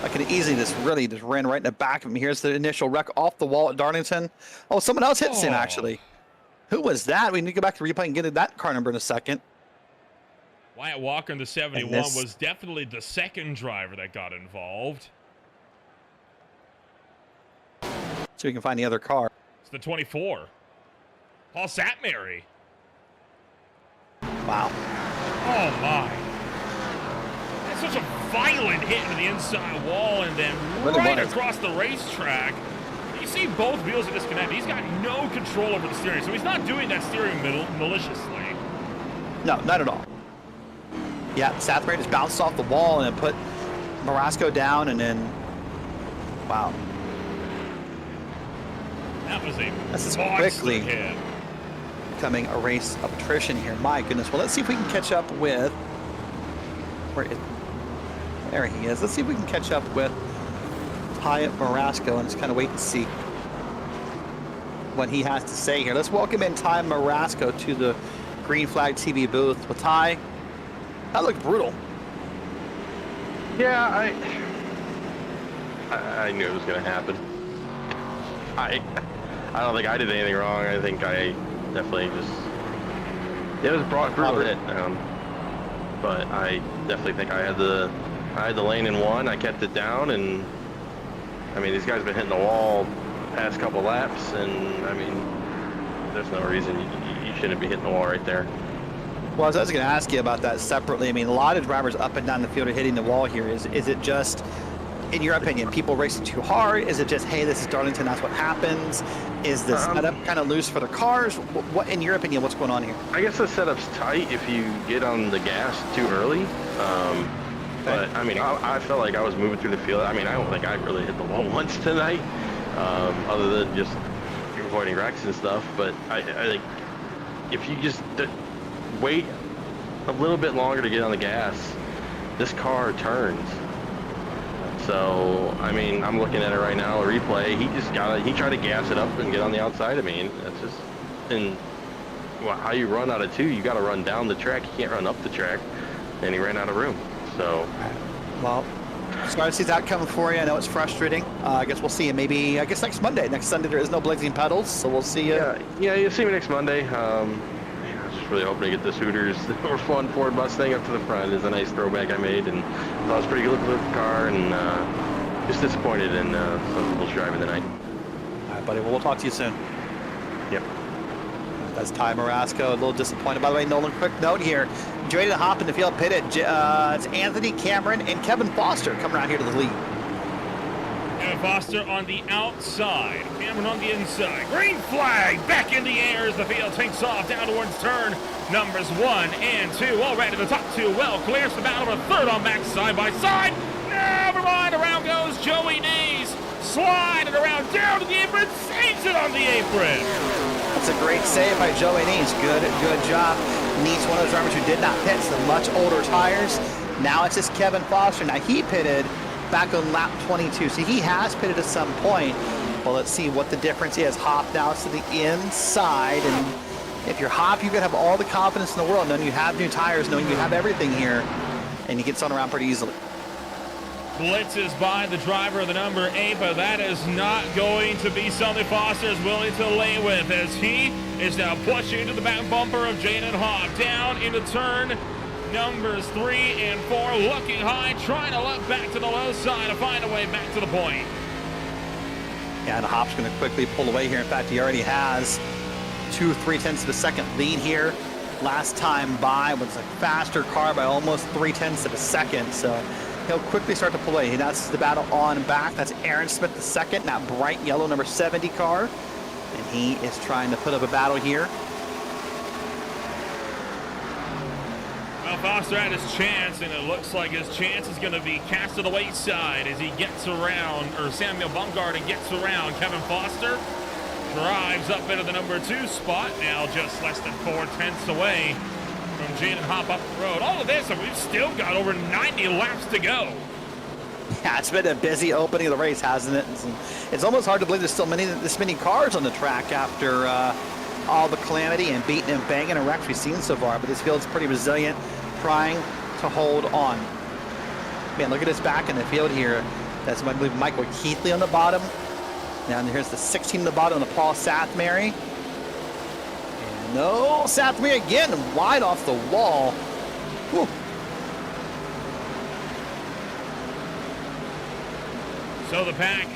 I could easily just ran right in the back of him. Here's the initial wreck off the wall at Darlington. Oh, someone else hits him, actually. Who was that? We need to go back to replay and get that car number in a second. Wyatt Walker in the 71 was definitely the second driver that got involved. So we can find the other car. It's the 24. Paul Satmary. Wow. Oh, my. That's such a violent hit into the inside wall, and then right across the racetrack. You see both wheels are disconnected. He's got no control over the steering, so he's not doing that steering maliciously. No, not at all. Yeah, Satmary just bounced off the wall and put Morasco down, and then, wow. That was a this is monster quickly hit. Becoming a race of attrition here. My goodness. Well, let's see if we can catch up with... There he is. Let's see if we can catch up with Ty Morasco and just kind of wait and see what he has to say here. Let's welcome in Ty Morasco to the Green Flag TV booth. Well, Ty, that looked brutal. Yeah, I knew it was going to happen. I don't think I did anything wrong. I think I definitely it was a brutal hit. But I definitely think I had the lane in 1. I kept it down, and I mean, these guys have been hitting the wall the past couple laps, and I mean, there's no reason you shouldn't be hitting the wall right there. Well, I was going to ask you about that separately. I mean, a lot of drivers up and down the field are hitting the wall here. Is it just, in your opinion, people racing too hard? Is it just, hey, this is Darlington, that's what happens? Is the setup kind of loose for the cars? What, in your opinion, what's going on here? I guess the setup's tight if you get on the gas too early. But I mean, I felt like I was moving through the field. I mean, I don't think I really hit the wall once tonight, other than just avoiding wrecks and stuff. But I think if you just wait a little bit longer to get on the gas, this car turns. So, I mean, I'm looking at it right now, a replay. He tried to gas it up and get on the outside of me. And that's just, and well, how you run out of 2, you got to run down the track. You can't run up the track. And he ran out of room. So, well, sorry to see that coming for you. I know it's frustrating. I guess we'll see you maybe, I guess next Monday. Next Sunday there is no blazing pedals, so we'll see you. Yeah, you'll see me next Monday. I was just really hoping to get this Hooters or fun Ford Mustang up to the front. It's a nice throwback I made, and thought it was pretty good looking with the car, and just disappointed in some people's driving tonight. All right, buddy. Well, we'll talk to you soon. Yep. That's Ty Morasco. A little disappointed. By the way, Nolan, quick note here. Joey to hop in the field pitted. It's Anthony, Cameron, and Kevin Foster coming around here to the lead. Kevin Foster on the outside, Cameron on the inside. Green flag back in the air as the field takes off down towards turn numbers 1 and 2. Already the top 2 well clears the battle of 3rd on back side by side. Never mind, around goes Joey Nays. Sliding around down to the apron, saves it on the apron. That's a great save by Joey Neese. Good job. Neese, one of those drivers who did not pit. It's the much older tires. Now it's just Kevin Foster. Now he pitted back on lap 22. So he has pitted at some point. Well, let's see what the difference is. Hop now to the inside. And if you're Hop, you can have all the confidence in the world, knowing you have new tires, knowing you have everything here. And you get spun around pretty easily. Blitzes by the driver of the number 8, but that is not going to be something Foster is willing to lay with, as he is now pushing to the back bumper of Jaden Hop down into turn numbers 3 and 4, looking high, trying to look back to the low side to find a way back to the point. Yeah, and Hop's going to quickly pull away here. In fact, he already has 2 3/10 of a second lead here. Last time by was a faster car by almost 3/10 of a second, so he'll quickly start to pull away. That's the battle on back. That's Aaron Smith the second, that bright yellow number 70 car. And he is trying to put up a battle here. Well, Foster had his chance, and it looks like his chance is going to be cast to the wayside as he gets around, or Samuel Bumgarner gets around. Kevin Foster drives up into the number 2 spot, now just less than 4/10 away from Jaden Hop up the road. All of this, and we've still got over 90 laps to go. Yeah, it's been a busy opening of the race, hasn't it? It's almost hard to believe there's still this many cars on the track after all the calamity and beating and banging and wrecks we've seen so far. But this field's pretty resilient, trying to hold on. Man, look at this back in the field here. That's, I believe, Michael Keithley on the bottom. Now here's the 16 on the bottom of the Paul Sathmary. No, Sathmary again, wide off the wall. Whew. So the pack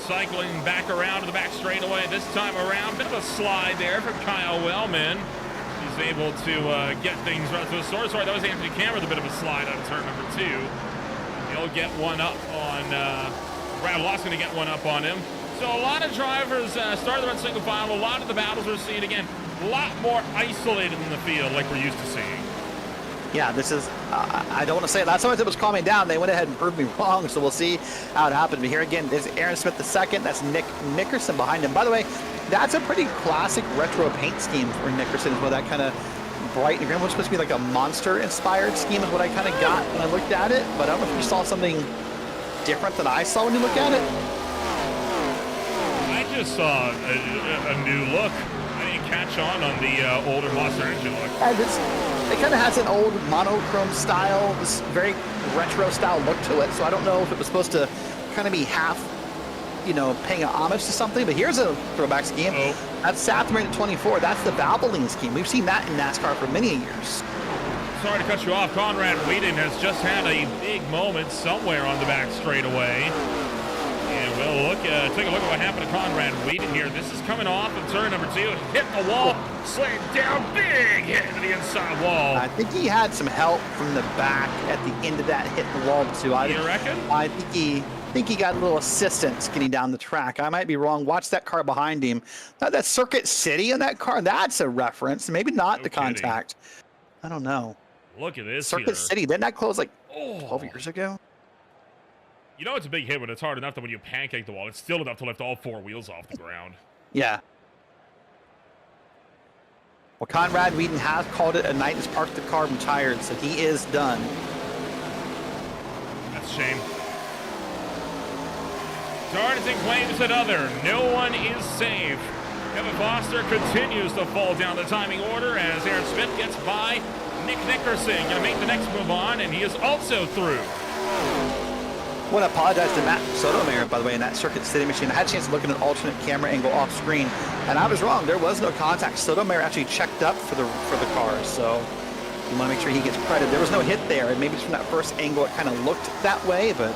cycling back around to the back straightaway this time around. Bit of a slide there from Kyle Wellman. He's able to get things right to the source. Sorry, that was Anthony Cameron with a bit of a slide on turn number 2. He'll get one up on, Brad Loss going to get one up on him. So a lot of drivers started on single file. A lot of the battles we're seeing, again, a lot more isolated in the field like we're used to seeing. Yeah, this is, I don't want to say it. Last time it was calming down, they went ahead and proved me wrong, so we'll see how it happened. But here again, there's Aaron Smith the second. That's Nick Nickerson behind him. By the way, that's a pretty classic retro paint scheme for Nickerson as well. That kind of bright and green was supposed to be like a monster-inspired scheme is what I kind of got when I looked at it. But I don't know if you saw something different than I saw when you look at it. I just saw a new look. I didn't catch on the older Monster Engine look. It kind of has an old monochrome style, this very retro style look to it. So I don't know if it was supposed to kind of be half, you know, paying a homage to something. But here's a throwback scheme. Oh. That's Sathmary at 24. That's the Valvoline scheme. We've seen that in NASCAR for many years. Sorry to cut you off. Conrad Whedon has just had a big moment somewhere on the back straightaway. And Well, take a look at what happened to Conrad Wheaton here. This is coming off of turn number 2. Hit the wall, slid down, big hit to the inside wall. I think he had some help from the back at the end of that hit the wall too. You reckon? I think he got a little assistance getting down the track. I might be wrong. Watch that car behind him. That Circuit City in that car, that's a reference. Maybe not the contact. I don't know. Look at this Circuit City, didn't that close like 12 years ago? You know it's a big hit when it's hard enough that when you pancake the wall, it's still enough to lift all 4 wheels off the ground. Yeah. Well, Conrad Wheaton has called it a night. Has parked the car retired, so he is done. That's a shame. Darlington claims another. No one is safe. Kevin Foster continues to fall down the timing order as Aaron Smith gets by Nick Nickerson. Going to make the next move on, and he is also through. I want to apologize to Matt Sotomayor, by the way, in that Circuit City machine. I had a chance to look at an alternate camera angle off screen, and I was wrong. There was no contact. Sotomayor actually checked up for the car, so you want to make sure he gets credit. There was no hit there, and maybe from that first angle it kind of looked that way, but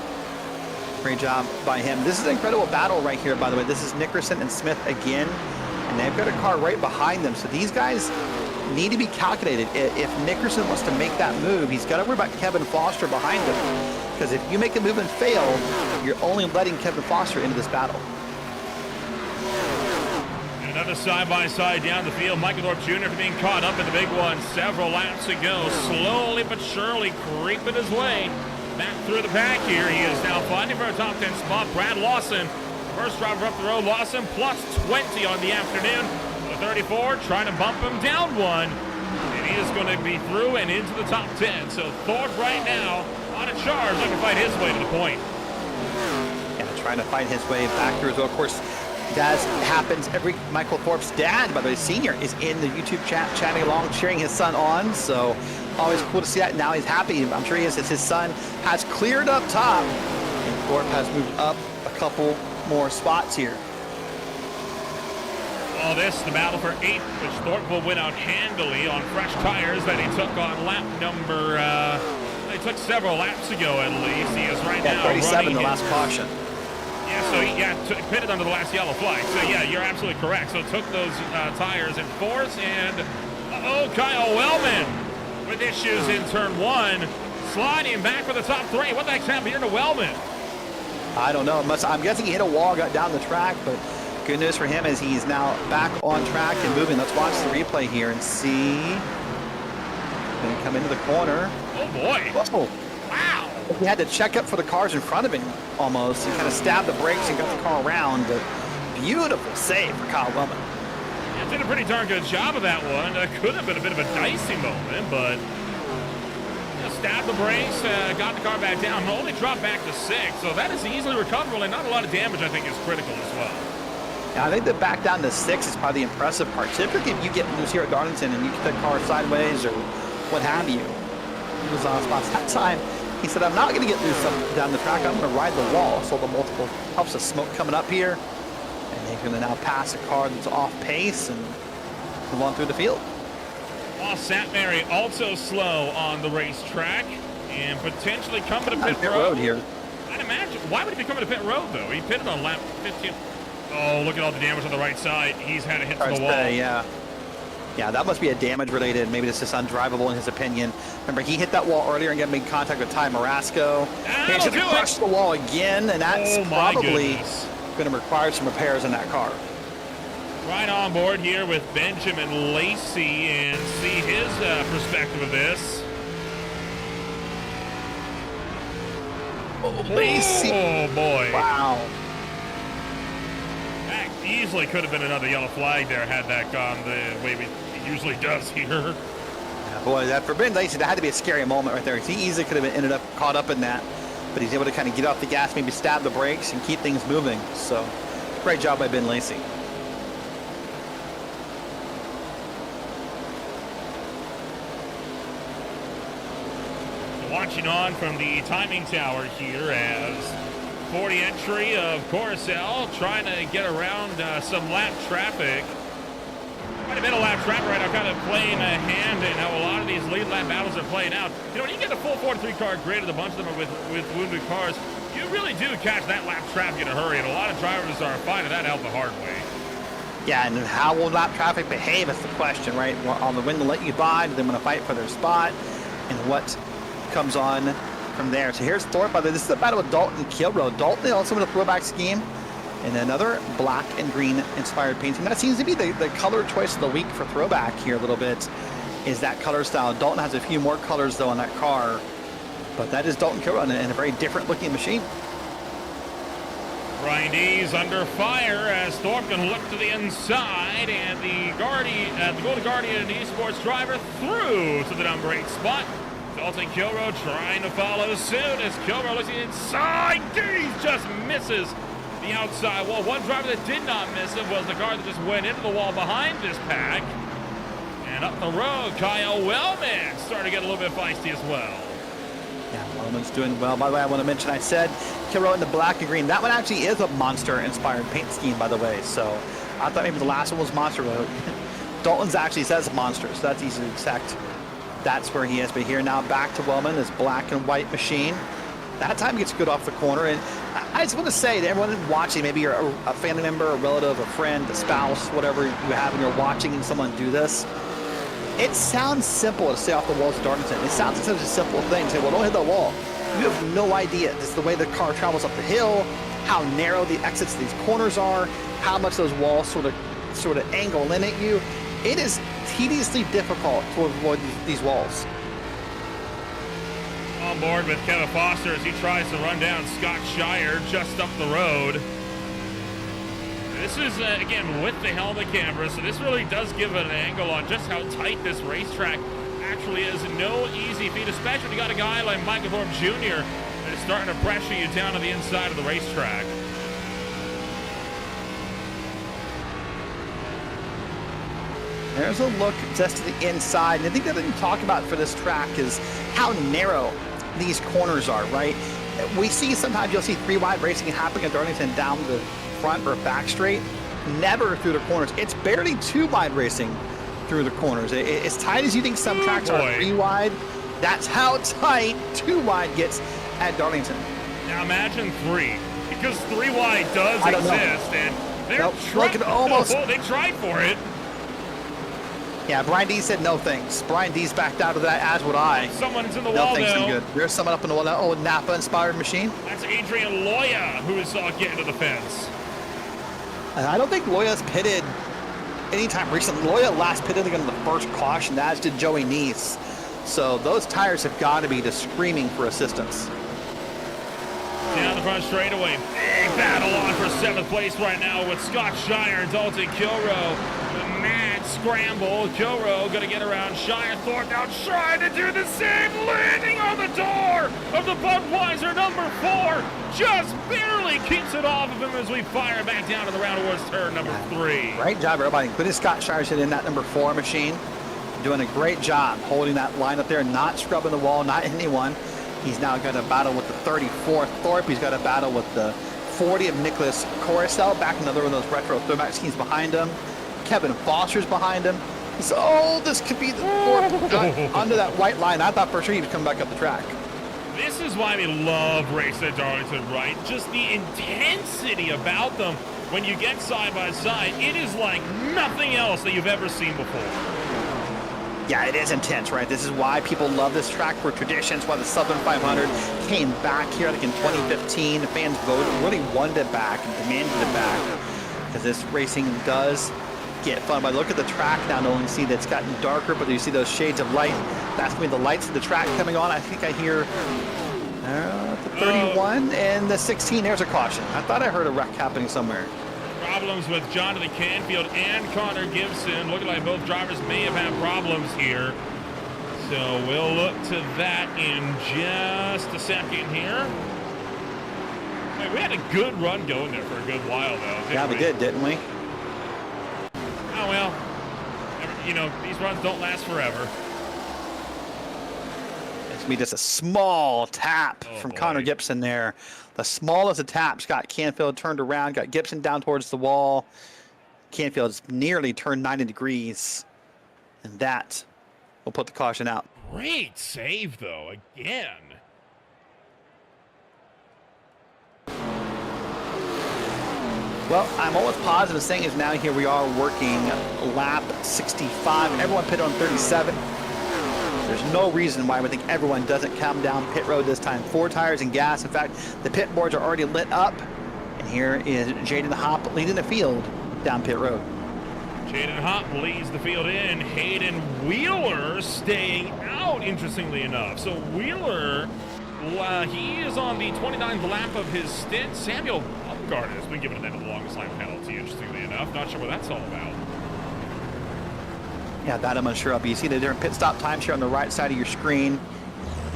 great job by him. This is an incredible battle right here, by the way. This is Nickerson and Smith again, and they've got a car right behind them, so these guys need to be calculated. If Nickerson wants to make that move, he's got to worry about Kevin Foster behind him. Because if you make a move and fail, you're only letting Kevin Foster into this battle. And another side-by-side down the field. Michael Thorpe Jr. being caught up in the big one several laps ago. Slowly but surely creeping his way back through the pack here. He is now fighting for a top 10 spot. Brad Lawson, first driver up the road. Lawson plus 20 on the afternoon. The 34 trying to bump him down one. And he is going to be through and into the top 10. So Thorpe right now on a charge, looking to fight his way to the point. Yeah, trying to fight his way back through as well. Of course, that happens every. Michael Thorpe's dad, by the way, senior, is in the YouTube chat, chatting along, cheering his son on. So always cool to see that. Now he's happy. I'm sure he is, as his son has cleared up top, and Thorpe has moved up a couple more spots here. Oh, this, the battle for 8th, which Thorpe will win out handily on fresh tires that he took on lap number. He took several laps ago at least. He is right now 37 running the last caution. Yeah, so he pitted under the last yellow flag. So yeah, you're absolutely correct. So took those tires in force, and Kyle Wellman with issues in turn 1, sliding back for the top 3. What the heck's happened here to Wellman? I don't know. I'm guessing he hit a wall, got down the track, but good news for him is he's now back on track and moving. Let's watch the replay here and see. Going to come into the corner. Oh boy! Whoa. Wow! He had to check up for the cars in front of him almost. He kind of stabbed the brakes and got the car around. But beautiful save for Kyle Wellman. Yeah, did a pretty darn good job of that one. Could have been a bit of a dicey moment, but stabbed the brakes, got the car back down, only dropped back to 6. So that is easily recoverable, and not a lot of damage, I think, is critical as well. Yeah, I think the back down to 6 is probably the impressive part. Typically, if you get loose here at Darlington and you get the car sideways or what have you, he was on spots. That time, he said, I'm not going to get loose up down the track. I'm going to ride the wall. So the multiple puffs of smoke coming up here. And they're going to now pass a car that's off pace and move on through the field. Well, Satmary also slow on the racetrack and potentially coming to pit road here. I'd imagine. Why would he be coming to pit road, though? He pitted on lap 15. Oh, look at all the damage on the right side. He's had a hit to the wall. Yeah, that must be a damage related. Maybe this is undrivable in his opinion. Remember, he hit that wall earlier and got made contact with Ty Morasco. He should have crushed the wall again, and that's probably going to require some repairs in that car. Right on board here with Benjamin Lacey and see his perspective of this. Oh, Lacey. Oh, boy. Wow. That easily could have been another yellow flag there had that gone the way it usually does here. Yeah, boy, that for Ben Lacey, that had to be a scary moment right there. He easily could have ended up caught up in that, but he's able to kind of get off the gas, maybe stab the brakes, and keep things moving. So, great job by Ben Lacey. Watching on from the timing tower here as 40 entry of Coruscant trying to get around some lap traffic. Quite a bit of lap traffic right now, kind of playing a hand in how a lot of these lead lap battles are playing out. You know, when you get a full 43 car grid, and a bunch of them are with wounded cars, You really do catch that lap traffic in a hurry, and a lot of drivers are finding that out the hard way. Yeah, and how will lap traffic behave is the question, right? On the when to let you by, do they want to fight for their spot, and what comes on from there. So here's Thorpe. By the way, this is a battle with Dalton and Kilrow. Dalton also with a throwback scheme, and another black and green inspired painting. That seems to be the color choice of the week for throwback here a little bit, is that color style. Dalton has a few more colors though on that car, but that is Dalton Kilrow in a very different looking machine. Brian D's under fire as Thorpe can look to the inside, and the Golden Guardian Esports driver through to the number 8 spot. Dalton Kilrow trying to follow suit as Kilrow looks inside. Dees just misses the outside wall. One driver that did not miss it was the car that just went into the wall behind this pack. And up the road, Kyle Wellman starting to get a little bit feisty as well. Yeah, Wellman's doing well. By the way, I want to mention, I said Kilrow in the black and green. That one actually is a monster-inspired paint scheme, by the way. So I thought maybe the last one was monster. Dalton's actually says monster, so that's easy to detect. That's where he is. But here now back to Wellman, this black and white machine. That time gets good off the corner. And I just want to say to everyone watching, maybe you're a family member, a relative, a friend, a spouse, whatever you have, and you're watching someone do this. It sounds simple to stay off the walls of Darlington. It sounds like such a simple thing. Say, well, don't hit the wall. You have no idea just the way the car travels up the hill, how narrow the exits to these corners are, how much those walls sort of angle in at you. It is tediously difficult to avoid these walls. On board with Kevin Foster as he tries to run down Scott Shire just up the road. This is, again, with the helmet camera, so this really does give an angle on just how tight this racetrack actually is. No easy feat, especially when you got a guy like Michael Thorpe Jr. that is starting to pressure you down to the inside of the racetrack. There's a look just to the inside, and I think the other thing to talk about for this track is how narrow these corners are, right? We see sometimes you'll see 3-wide racing happening at Darlington down the front or back straight, never through the corners. It's barely 2-wide racing through the corners. As tight as you think some tracks are 3-wide, that's how tight 2-wide gets at Darlington. Now imagine 3, because 3-wide does exist, and they're they tried for it. Yeah, Brian D said no thanks. Brian D's backed out of that, as would I. Someone's in the no wall, thanks, though. I'm good. There's someone up in the wall. That old Napa-inspired machine. That's Adrian Loya, who is getting to the fence. I don't think Loya's pitted anytime recently. Loya last pitted again in the first caution, as did Joey Neese. So those tires have got to be just screaming for assistance. Down the front straightaway. Big battle on for 7th place right now with Scott Shire and Dalton Kilrow. The mad scramble. Kilrow going to get around Shire. Thorpe now trying to do the same. Landing on the door of the Budweiser number 4. Just barely keeps it off of him as we fire back down to the round awards turn number 3. Great job, everybody, including Scott Shire in that number 4 machine. Doing a great job holding that line up there, not scrubbing the wall, not hitting anyone. He's now got a battle with the 34th Thorpe. He's got a battle with the 40 of Nicholas Coruscant. Back another one of those retro throwback schemes behind him. Kevin Foster's behind him. So, oh, this could be the Thorpe under that white line. I thought for sure he was coming back up the track. This is why we love racing at Darlington, right? Just the intensity about them. When you get side by side, it is like nothing else that you've ever seen before. Yeah, it is intense, right? This is why people love this track for traditions, why the Southern 500 came back here, I think in 2015. The fans voted, really wanted it back and demanded it back, because this racing does get fun. But look at the track now, no one can see that it's gotten darker, but you see those shades of light. That's going to be the lights of the track coming on. I think I hear the 31 and the 16. There's a caution. I thought I heard a wreck happening somewhere. Problems with Jonathan Canfield and Connor Gibson. Looking like both drivers may have had problems here. So we'll look to that in just a second here. Hey, we had a good run going there for a good while, though. Yeah, we did, didn't we? Oh, well. You know, these runs don't last forever. It's going to be just a small tap from Connor Gibson there. The smallest of taps got Canfield turned around, got Gibson down towards the wall. Canfield's nearly turned 90 degrees, and that will put the caution out. Great save, though, again. Well, I'm almost positive saying is now here we are working lap 65. Everyone pitted on 37. There's no reason why I would think everyone doesn't come down pit road this time. 4 tires and gas. In fact, the pit boards are already lit up. And here is Jaden Hopp leading the field down pit road. Jaden Hopp leads the field in. Hayden Wheeler staying out, interestingly enough. So Wheeler, he is on the 29th lap of his stint. Samuel Upgard has been given the longest lap penalty, interestingly enough. Not sure what that's all about. Yeah, that I'm unsure of. You see the different pit stop times here on the right side of your screen.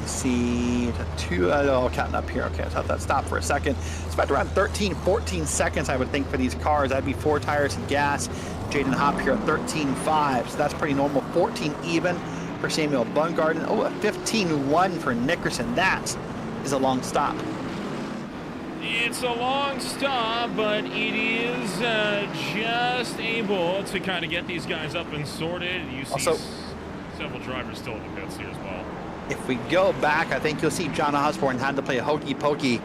You see counting up here. Okay, let's have that stop for a second. It's about around 13, 14 seconds, I would think, for these cars. That'd be 4 tires and gas. Jaden Hopp here at 13.5, so that's pretty normal. 14 even for Samuel Bungarden. Oh, a 15.1 for Nickerson. That is a long stop. It's a long stop, but it is just able to kind of get these guys up and sorted. You see Also, several drivers still in the pits here as well. If we go back, I think you'll see John Osborne had to play hokey pokey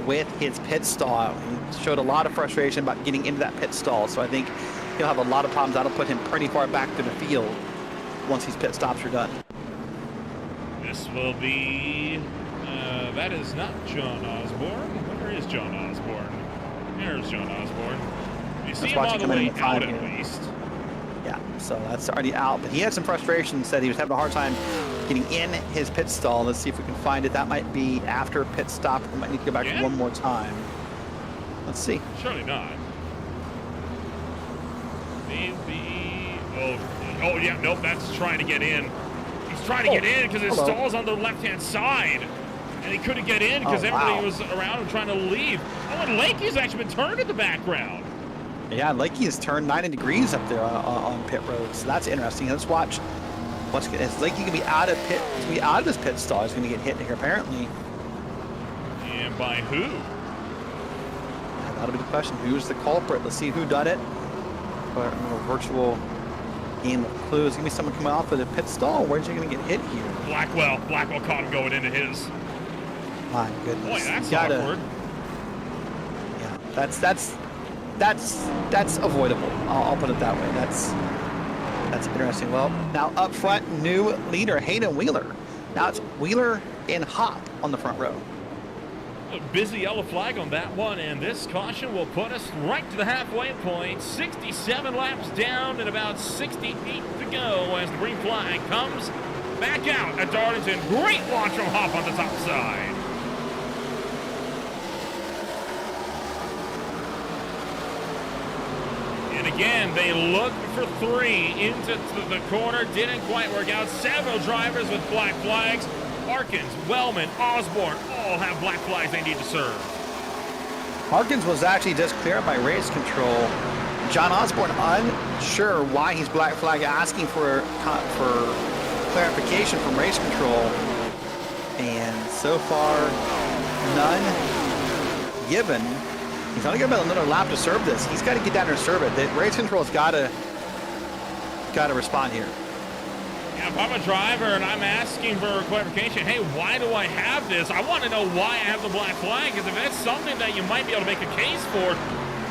with his pit stall. He showed a lot of frustration about getting into that pit stall, so I think he'll have a lot of problems. That'll put him pretty far back to the field once these pit stops are done. This will be, that is not John Osborne. Where is John Osborne? There's John Osborne. You see him on the way out at least. Yeah, so that's already out. But he had some frustration, said he was having a hard time getting in his pit stall. Let's see if we can find it. That might be after pit stop. We might need to go back one more time. Let's see. Surely not. Maybe. Oh yeah, nope, that's trying to get in. He's trying to get in because his stall's on the left-hand side. And he couldn't get in because everybody was around him trying to leave. Oh, and Lakey's actually been turned in the background. Yeah, Lakey has turned 90 degrees up there on pit road, so that's interesting. Let's watch. Is Lakey gonna be out of pit? He's gonna be out of his pit stall. He's gonna get hit here apparently. And by who? Yeah, that'll be the question. Who's the culprit? Let's see who done it. But a virtual game of clues. Gonna be someone coming off of the pit stall. Where's he gonna get hit here? Blackwell caught him going into his. My goodness. Boy, that's awkward. Yeah, that's avoidable. I'll put it that way. That's interesting. Well, now up front, new leader Hayden Wheeler. Now it's Wheeler and Hopp on the front row. A busy yellow flag on that one, and this caution will put us right to the halfway point. 67 laps down and about 68 to go as the green flag comes back out at Darlington. Great launch from Hopp on the top side. And again, they look for 3 into the corner. Didn't quite work out. Several drivers with black flags. Harkins, Wellman, Osborne all have black flags they need to serve. Harkins was actually just cleared by race control. John Osborne unsure why he's black flag, asking for clarification from race control. And so far, none given. He's only got about another lap to serve this. He's got to get down there and serve it. The race control's got to respond here. Yeah, if I'm a driver and I'm asking for clarification, hey, why do I have this? I want to know why I have the black flag, because if that's something that you might be able to make a case for,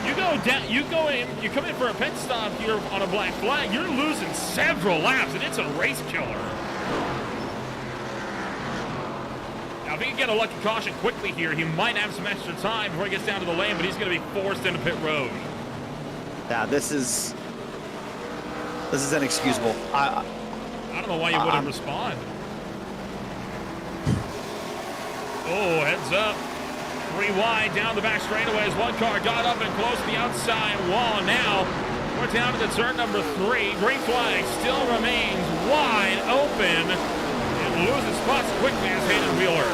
you come in for a pit stop here on a black flag, you're losing several laps, and it's a race killer. Now, if he can get a lucky caution quickly here, he might have some extra time before he gets down to the lane, but he's going to be forced into pit road. Yeah, this is inexcusable. I don't know why you wouldn't respond. Oh, heads up. 3 wide down the back straightaways. One car got up and close to the outside wall. Now we're down to the turn number 3. Green flag still remains wide open. And loses spots quickly as Hayden Wheeler.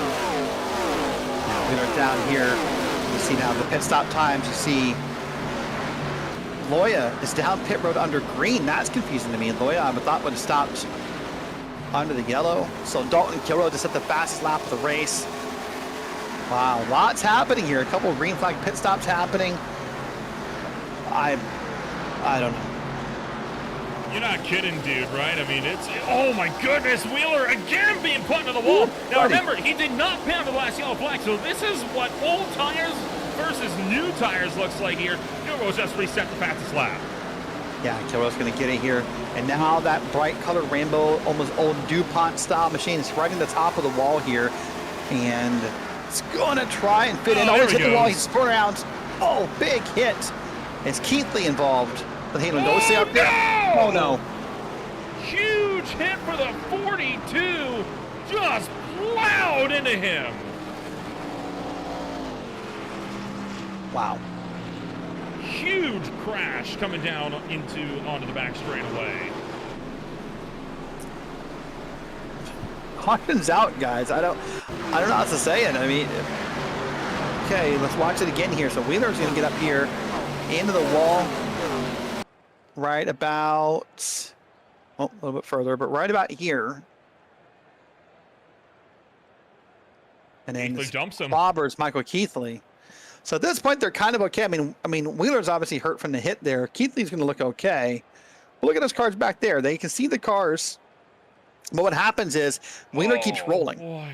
Wheeler down here. You see now the pit stop times. You see Loya is down pit road under green. That's confusing to me. Loya, I thought, would have stopped under the yellow. So Dalton Kilroy just at the fastest lap of the race. Wow, lots happening here. A couple of green flag pit stops happening. I don't know. You're not kidding, dude, right? I mean, oh my goodness, Wheeler again being put into the wall. Now remember, he did not pin on the last yellow flag, so this is what old tires versus new tires looks like here. Kilroy's just reset the fastest lap. Yeah, Kilroy's going to get it here. And now that bright colored rainbow, almost old DuPont style machine is right in the top of the wall here. And it's going to try and fit in. Oh, it's hit the wall. He's spun around. Oh, big hit. It's Keithley involved. But Hayden, go stay up there. Oh, no. Huge hit for the 42. Just plowed into him. Wow. Huge crash coming down onto the back straightaway. Caution's out, guys. I don't know how to say it. I mean, okay, let's watch it again here. So Wheeler's going to get up here into the wall right about, well, a little bit further, but right about here. And then dumps him. bobbers Michael Keithley. So at this point, they're kind of okay. I mean, Wheeler's obviously hurt from the hit there. Keithley's going to look okay. But look at those cars back there. They can see the cars. But what happens is Wheeler keeps rolling. Boy.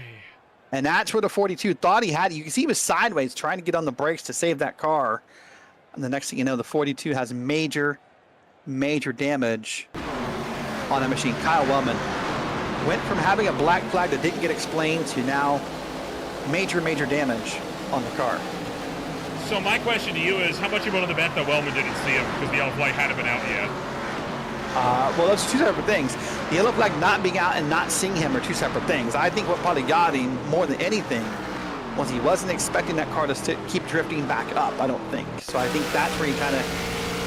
And that's where the 42 thought he had. You can see he was sideways trying to get on the brakes to save that car. And the next thing you know, the 42 has major, major damage on that machine. Kyle Wellman went from having a black flag that didn't get explained to now major, major damage on the car. So my question to you is, how much you willing to bet that Wellman didn't see him because the yellow flag hadn't been out yet? Well, those are two separate things. The yellow flag not being out and not seeing him are two separate things. I think what probably got him more than anything was he wasn't expecting that car to keep drifting back up, I don't think. So I think that's where he kind of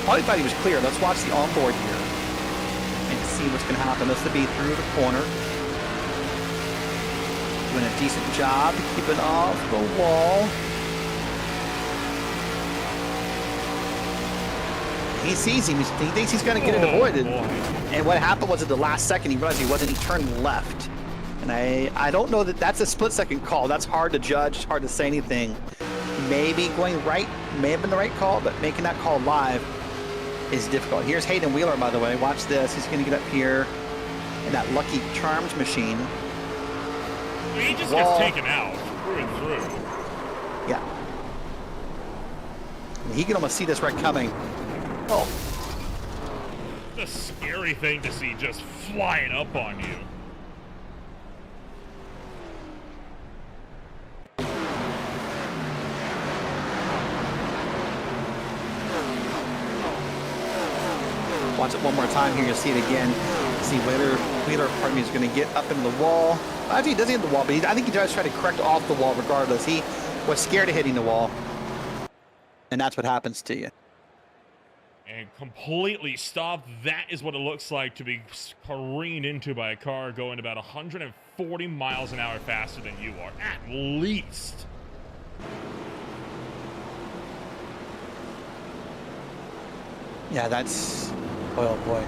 probably thought he was clear. Let's watch the onboard here and see what's going to happen. This will be through the corner. Doing a decent job keeping off the wall. He sees him. He thinks he's going to get it avoided. And what happened was at the last second, he realized he wasn't. He turned left. And I don't know that that's a split-second call. That's hard to judge. Hard to say anything. Maybe going right may have been the right call, but making that call live is difficult. Here's Hayden Wheeler, by the way. Watch this. He's going to get up here in that Lucky Charms machine. He just gets taken out through and through. Yeah. He can almost see this right coming. Oh. It's a scary thing to see just flying up on you. Watch it one more time here. You'll see it again. See Wheeler, pardon me, is going to get up into the wall. Actually, he doesn't hit the wall, but I think he does try to correct off the wall regardless. He was scared of hitting the wall. And that's what happens to you. And completely stopped. That is what it looks like to be careened into by a car going about 140 miles an hour faster than you are, at least. Yeah, that's, oh boy.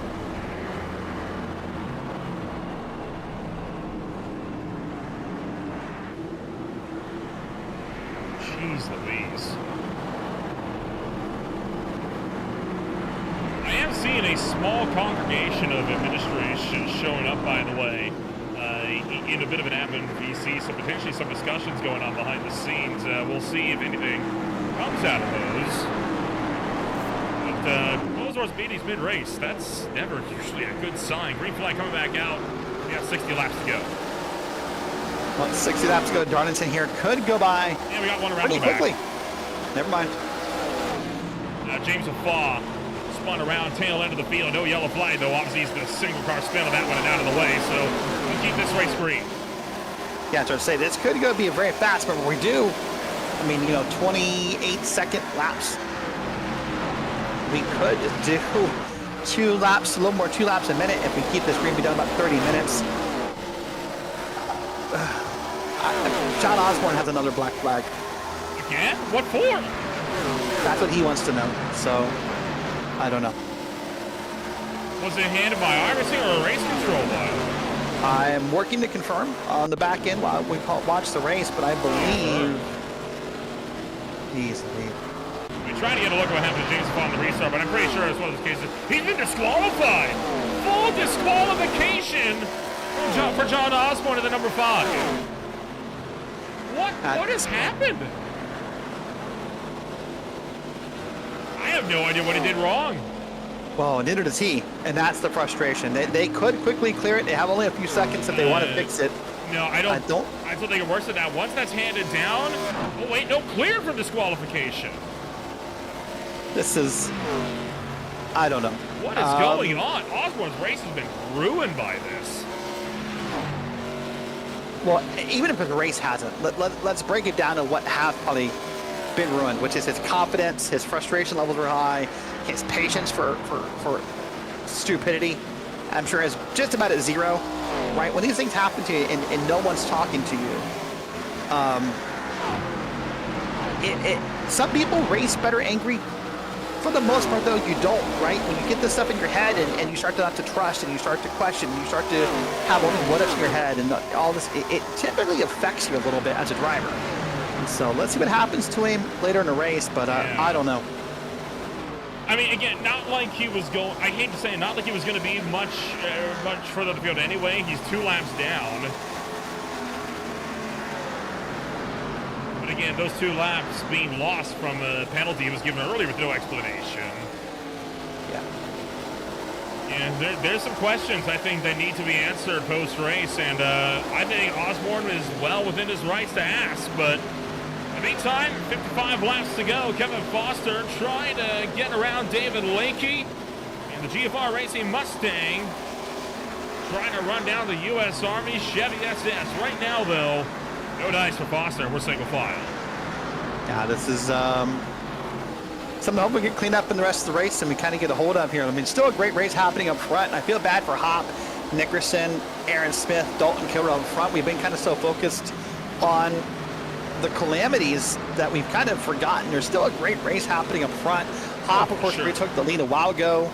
Jeez Louise. I am seeing a small congregation of administration showing up, by the way, in a bit of an admin VC, so potentially some discussions going on behind the scenes. We'll see if anything comes out of those. But Osborne's beating mid-race. That's never usually a good sign. Green flag coming back out. We got 60 laps to go. Well, 60 laps to go. Darlington here could go by. Yeah, we got one around pretty the back. quickly. Never mind. James Afaw spun around tail end of the field. No yellow flag, though. Obviously, he's the single car spin on that one and out of the way. So we'll keep this race green. Yeah, so to say this could go be a very fast, but we do. I mean, 28-second laps. We could do 2 laps, a little more, 2 laps a minute if we keep this green. Be done about 30 minutes. John Osborne has another black flag. Again? What for? That's what he wants to know. So, I don't know. Was it handed by iRacing or a race control while? I'm working to confirm on the back end while we watch the race, but I believe easily. We tried to get a look at what happened to James Afaw on the restart, but I'm pretty sure it's one of those cases. He's been disqualified. Full disqualification for John Osborne at the number 5. What has happened? have no idea what he did wrong. Well, neither does he, and that's the frustration. They could quickly clear it. They have only a few seconds if they want to fix it. No, I don't think it works at that. Once that's handed down, oh wait, no, clear for disqualification. This is, I don't know. What is going on? Osborne's race has been ruined by this. Well, even if the race hasn't, let's break it down to what has probably been ruined, which is his confidence, his frustration levels were high, his patience for stupidity, I'm sure is just about at zero, right? When these things happen to you and no one's talking to you, some people race better angry. For the most part, though, you don't, right? When you get this stuff in your head and you start to not to trust and you start to question, you start to have all these what-ifs in your head and all this, it typically affects you a little bit as a driver. And so let's see what happens to him later in the race, but I don't know. I mean, again, not like he was going, I hate to say it, not like he was going to be much further up the field anyway. He's 2 laps down. But again, those 2 laps being lost from a penalty he was given earlier with no explanation. Yeah. And there's some questions I think that need to be answered post-race, and I think Osborne is well within his rights to ask, but in the meantime, 55 laps to go. Kevin Foster trying to get around David Lakey and the GFR Racing Mustang, trying to run down the U.S. Army Chevy SS. Right now, though, no dice for Foster. We're single file. Yeah, this is something I hope we get cleaned up in the rest of the race and we kind of get a hold of here. I mean, still a great race happening up front, and I feel bad for Hop, Nickerson, Aaron Smith, Dalton Kilrow up front. We've been kind of so focused on the calamities that we've kind of forgotten. There's still a great race happening up front. Hop, of course, took the lead a while ago,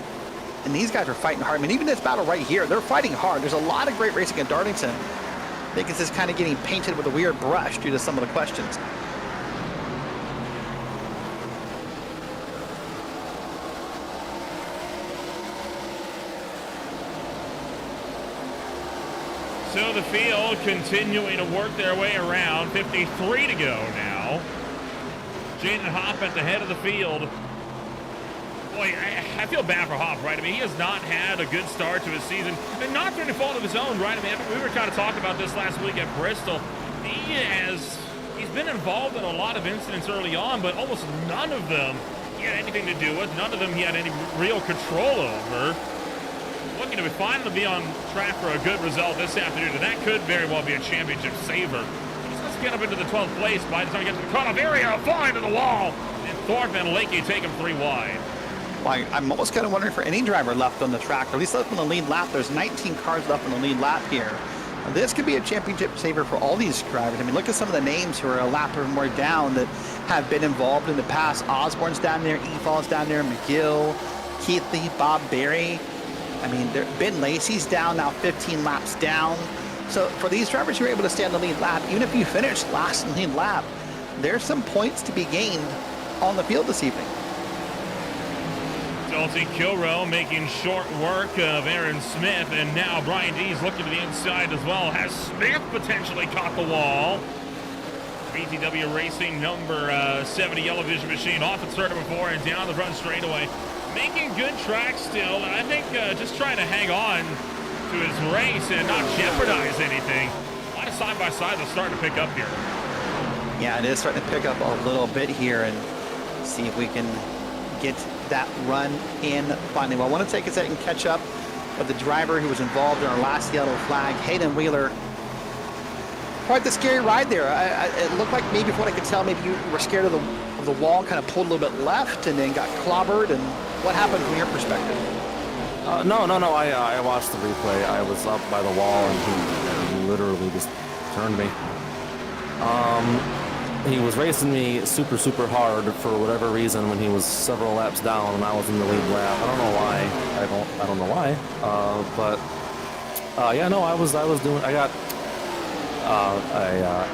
and these guys are fighting hard. I mean, even this battle right here, they're fighting hard. There's a lot of great racing at Darlington. I think it's just kind of getting painted with a weird brush due to some of the questions. So the field continuing to work their way around. 53 to go now. Jaden Hopp at the head of the field. Boy, I feel bad for Hopp, right? I mean, he has not had a good start to his season, and not through any fault of his own, right? I mean, we were kind of talking about this last week at Bristol. He's been involved in a lot of incidents early on, but almost none of them he had anything to do with. None of them he had any real control over. Looking to finally be on track for a good result this afternoon, and that could very well be a championship saver. Let's get up into the 12th place by the time he gets to the cutoff area, flying to the wall, and Thorpe and Lakey take him 3 wide. Well, I'm almost kind of wondering for any driver left on the track, or at least left on the lead lap. There's 19 cars left on the lead lap here. This could be a championship saver for all these drivers. I mean, look at some of the names who are a lap or more down that have been involved in the past. Osborne's down there, Efall's down there, McGill, Keithley, Bob Berry. I mean, Ben Lacey's down now, 15 laps down. So for these drivers who are able to stay on the lead lap, even if you finish last in the lead lap, there's some points to be gained on the field this evening. Dalton Kilrow making short work of Aaron Smith, and now Brian Dees looking to the inside as well. Has Smith potentially caught the wall? BTW Racing number 70 Yellow Vision machine off at starter before and down the front straightaway. Making good track still, and I think just trying to hang on to his race and not jeopardize anything. A lot of side-by-side that's starting to pick up here. Yeah, it is starting to pick up a little bit here, and see if we can get that run in finally. Well, I want to take a second and catch up with the driver who was involved in our last yellow flag, Hayden Wheeler. Quite the scary ride there. It looked like maybe, from what I could tell, maybe you were scared of the wall, kind of pulled a little bit left and then got clobbered. And what happened from your perspective? No. I watched the replay. I was up by the wall and he literally just turned me. He was racing me super hard for whatever reason when he was several laps down and I was in the lead lap. I don't know why. I don't know why. Yeah, no, I got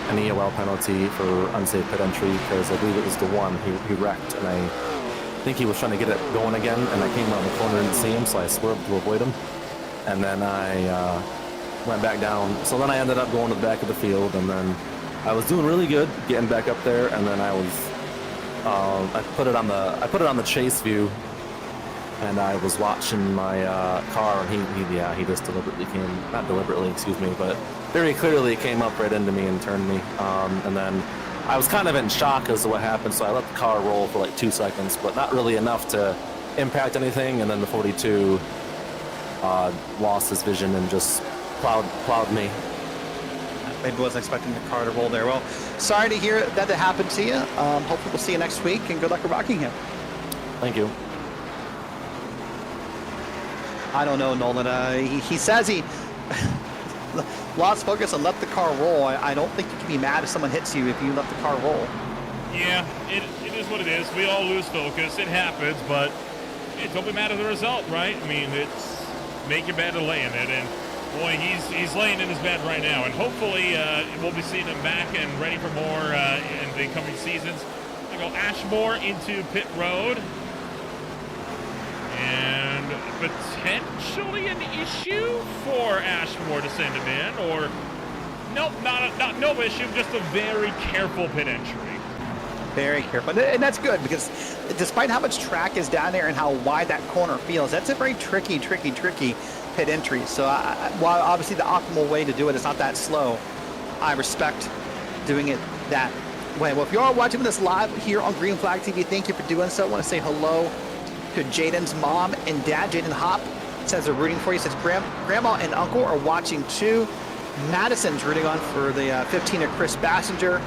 an EOL penalty for unsafe pit entry because I believe it was the one he wrecked, and I think he was trying to get it going again, and I came around the corner and didn't see him, so I swerved to avoid him, and then I went back down. So then I ended up going to the back of the field, and then I was doing really good getting back up there, and then I was I put it on the chase view, and I was watching my car, and he just deliberately not deliberately, excuse me, but very clearly came up right into me and turned me. And then I was kind of in shock as to what happened, so I let the car roll for like 2 seconds, but not really enough to impact anything. And then the 42 lost his vision and just plowed me. Maybe wasn't expecting the car to roll there. Well, sorry to hear that happened to you. Hopefully we'll see you next week, and good luck with Rockingham. Thank you. I don't know, Nolan. He says he lost focus and let the car roll. I don't think you can be mad if someone hits you if you let the car roll. Yeah, it is what it is. We all lose focus. It happens, but don't be mad at the result, right? I mean, it's make your bed and lay in it, and boy, he's laying in his bed right now, and hopefully we'll be seeing him back and ready for more in the coming seasons. We go Ashmore into pit road, and potentially an issue for Ashmore to send him in, or nope, not no issue, just a very careful pit entry. Very careful, and that's good because despite how much track is down there and how wide that corner feels, that's a very tricky pit entry. So while obviously the optimal way to do it is not that slow, I respect doing it that way. Well, if you are watching this live here on Green Flag TV, thank you for doing so. I want to say hello to Jaden's mom and dad. Jaden Hop says they're rooting for you. Says grandma and uncle are watching too. Madison's rooting on for the 15 of Chris Bassinger.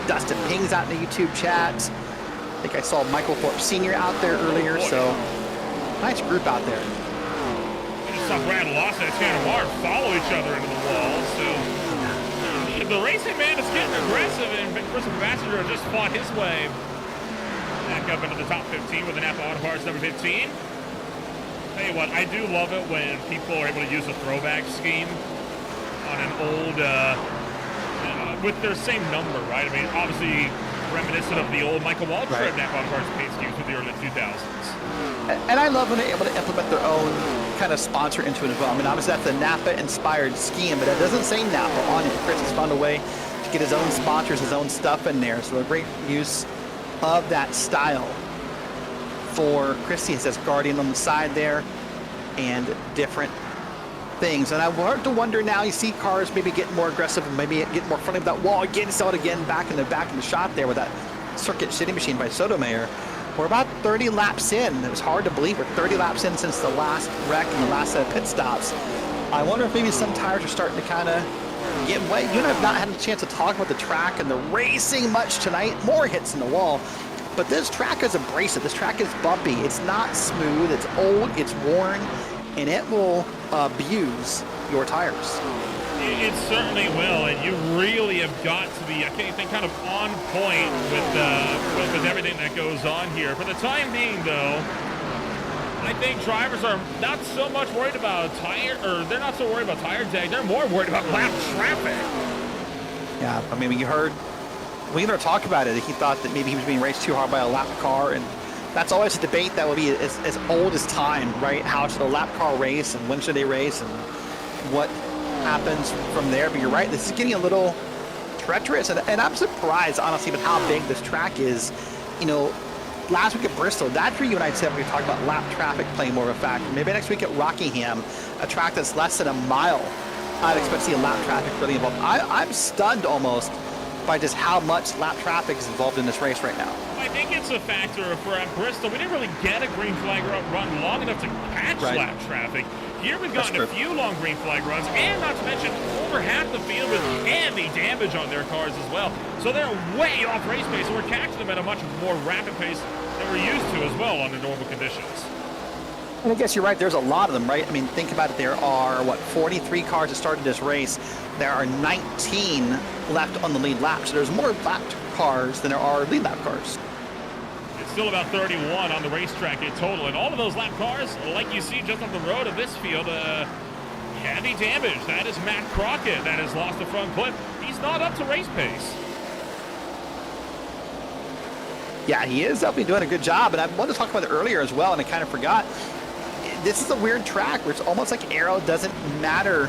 Dustin Ping's out in the YouTube chat. I think I saw Michael Thorpe Sr. out there earlier, so nice group out there. I just saw Brad Lawson and Tanner Marr follow each other into the wall, so the racing man is getting aggressive, and Chris Bassinger just fought his way back up into the top 15 with the Napa Auto Parts number 15. Tell you what, I do love it when people are able to use a throwback scheme on an old with their same number, right? I mean, obviously reminiscent of the old Michael Waltrip Napa Auto Parts paint schemes with the early 2000s. And I love when they're able to implement their own kind of sponsor into it as well. I mean, obviously that's a Napa-inspired scheme, but it doesn't say Napa on it. Chris has found a way to get his own sponsors, his own stuff in there. So a great use of that style for Christie. It says Guardian on the side there and different things. And I start to wonder now, you see cars maybe get more aggressive and maybe get more friendly with that wall again. Saw it again back in the shot there with that circuit shitty machine by Sotomayor. We're about 30 laps in. It was hard to believe we're 30 laps in since the last wreck and the last set of pit stops. I wonder if maybe some tires are starting to kind of get wet. You and I have not had a chance to talk about the track and the racing much tonight. More hits in the wall. But this track is abrasive. This track is bumpy. It's not smooth. It's old. It's worn. And it will abuse your tires. It certainly will, and you really have got to be, I think, kind of on point with everything that goes on here. For the time being, though, I think drivers are not so much worried about they're not so worried about tire drag. They're more worried about lap traffic. Yeah, I mean, you heard Wheeler talk about it. He thought that maybe he was being raced too hard by a lap car, and that's always a debate that will be as old as time, right? How should a lap car race, and when should they race, and what happens from there. But you're right, this is getting a little treacherous, and I'm surprised, honestly, with how big this track is. You know, last week at Bristol, that's where you and I said we were talking about lap traffic playing more of a factor. Maybe next week at Rockingham, a track that's less than a mile, I'd expect to see a lap traffic really involved. I'm stunned almost by just how much lap traffic is involved in this race right now. I think it's a factor for at Bristol. We didn't really get a green flag run long enough to catch lap traffic. Here we've gotten a few long green flag runs, and not to mention over half the field with heavy damage on their cars as well. So they're way off race pace, and we're catching them at a much more rapid pace than we're used to as well under normal conditions. And I guess you're right, there's a lot of them, right? I mean, think about it, there are, 43 cars that started this race. There are 19 left on the lead lap, so there's more lapped cars than there are lead lap cars. It's still about 31 on the racetrack in total, and all of those lap cars, like you see just on the road of this field, heavy damage. That is Matt Crockett that has lost the front clip. He's not up to race pace. Yeah, he is definitely doing a good job, and I wanted to talk about it earlier as well, and I kind of forgot. This is a weird track where it's almost like aero doesn't matter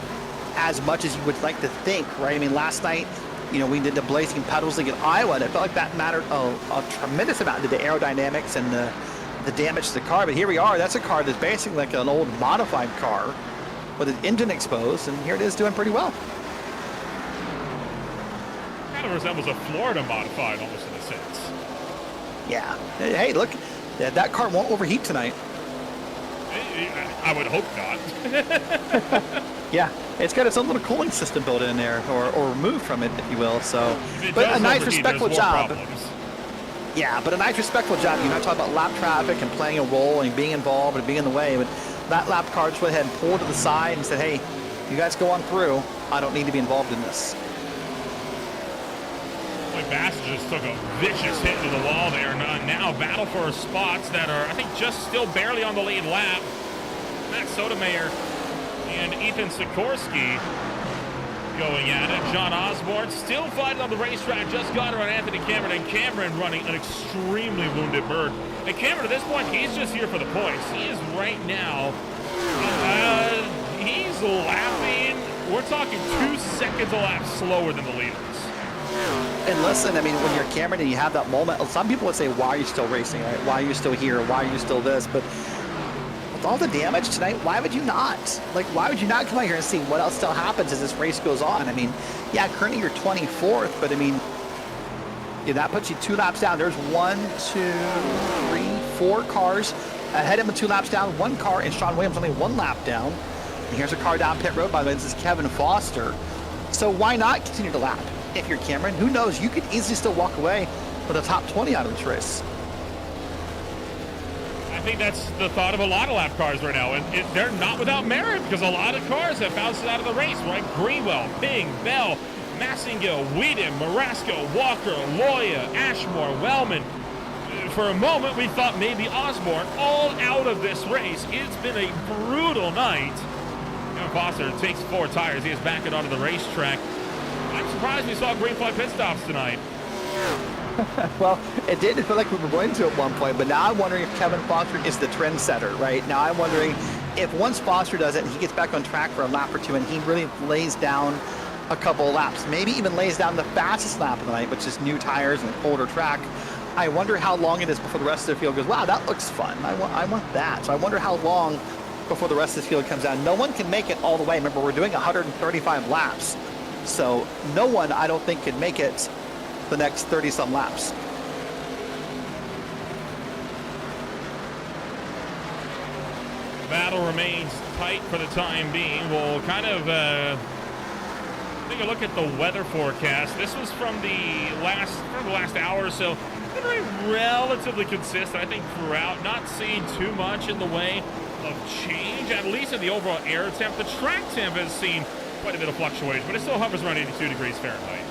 as much as you would like to think, right? I mean, last night you know, we did the Blazing Pedals League in Iowa, and I felt like that mattered a tremendous amount to the aerodynamics and the damage to the car. But here we are. That's a car that's basically like an old modified car with an engine exposed, and here it is doing pretty well. Kind of resembles a Florida modified almost in a sense. Yeah. Hey, look, that car won't overheat tonight. I would hope not. Yeah, it's got its own little cooling system built in there, or removed from it, if you will. So, If it but does a nice, overheat, respectful there's more job. problems. Yeah, but a nice, respectful job. You're not talking about lap traffic and playing a role and being involved and being in the way, but that lap car just went ahead and pulled to the side and said, hey, you guys go on through. I don't need to be involved in this. Like Bassett just took a vicious hit to the wall there. Now battle for spots that are, I think, just still barely on the lead lap. Matt Sotomayor and Ethan Sikorsky going at it. John Osborne still fighting on the racetrack. Just got her on Anthony Cameron, and Cameron running an extremely wounded bird. And Cameron, at this point, he's just here for the points. He is right now, he's lapping. We're talking 2 seconds a lap slower than the leaders. And listen, I mean, when you're Cameron and you have that moment, some people would say, why are you still racing, right? Why are you still here? Why are you still this? But with all the damage tonight, why would you not? Like, why would you not come out here and see what else still happens as this race goes on? I mean, yeah, currently you're 24th, but I mean, yeah, that puts you 2 laps down. There's 1, 2, 3, 4 cars ahead of him, 2 laps down. 1 car, and Sean Williams only 1 lap down. And here's a car down pit road, by the way. This is Kevin Foster. So why not continue to lap? If you're Cameron, who knows? You could easily still walk away with a top 20 out of this race. I think that's the thought of a lot of lap cars right now, and they're not without merit because a lot of cars have bounced out of the race, right? Greenwell, Ping, Bell, Massingill, Whedon, Morasco, Walker, Loya, Ashmore, Wellman. For a moment, we thought maybe Osborne all out of this race. It's been a brutal night. Kevin Foster takes 4 tires. He is backing onto the racetrack. I'm surprised we saw green flag pit stops tonight. Well, it did feel like we were going to at one point, but now I'm wondering if Kevin Foster is the trendsetter, right? Now I'm wondering if once Foster does it and he gets back on track for a lap or 2 and he really lays down a couple of laps, maybe even lays down the fastest lap of the night, which is new tires and a colder track, I wonder how long it is before the rest of the field goes, wow, that looks fun. I want that. So I wonder how long before the rest of the field comes down. No one can make it all the way. Remember, we're doing 135 laps. So no one, I don't think, can make it the next 30-some laps. The battle remains tight for the time being. We'll kind of take a look at the weather forecast. This was from the last hour or so. Been relatively consistent, I think, throughout. Not seeing too much in the way of change, at least in the overall air temp. The track temp has seen quite a bit of fluctuation, but it still hovers around 82 degrees Fahrenheit.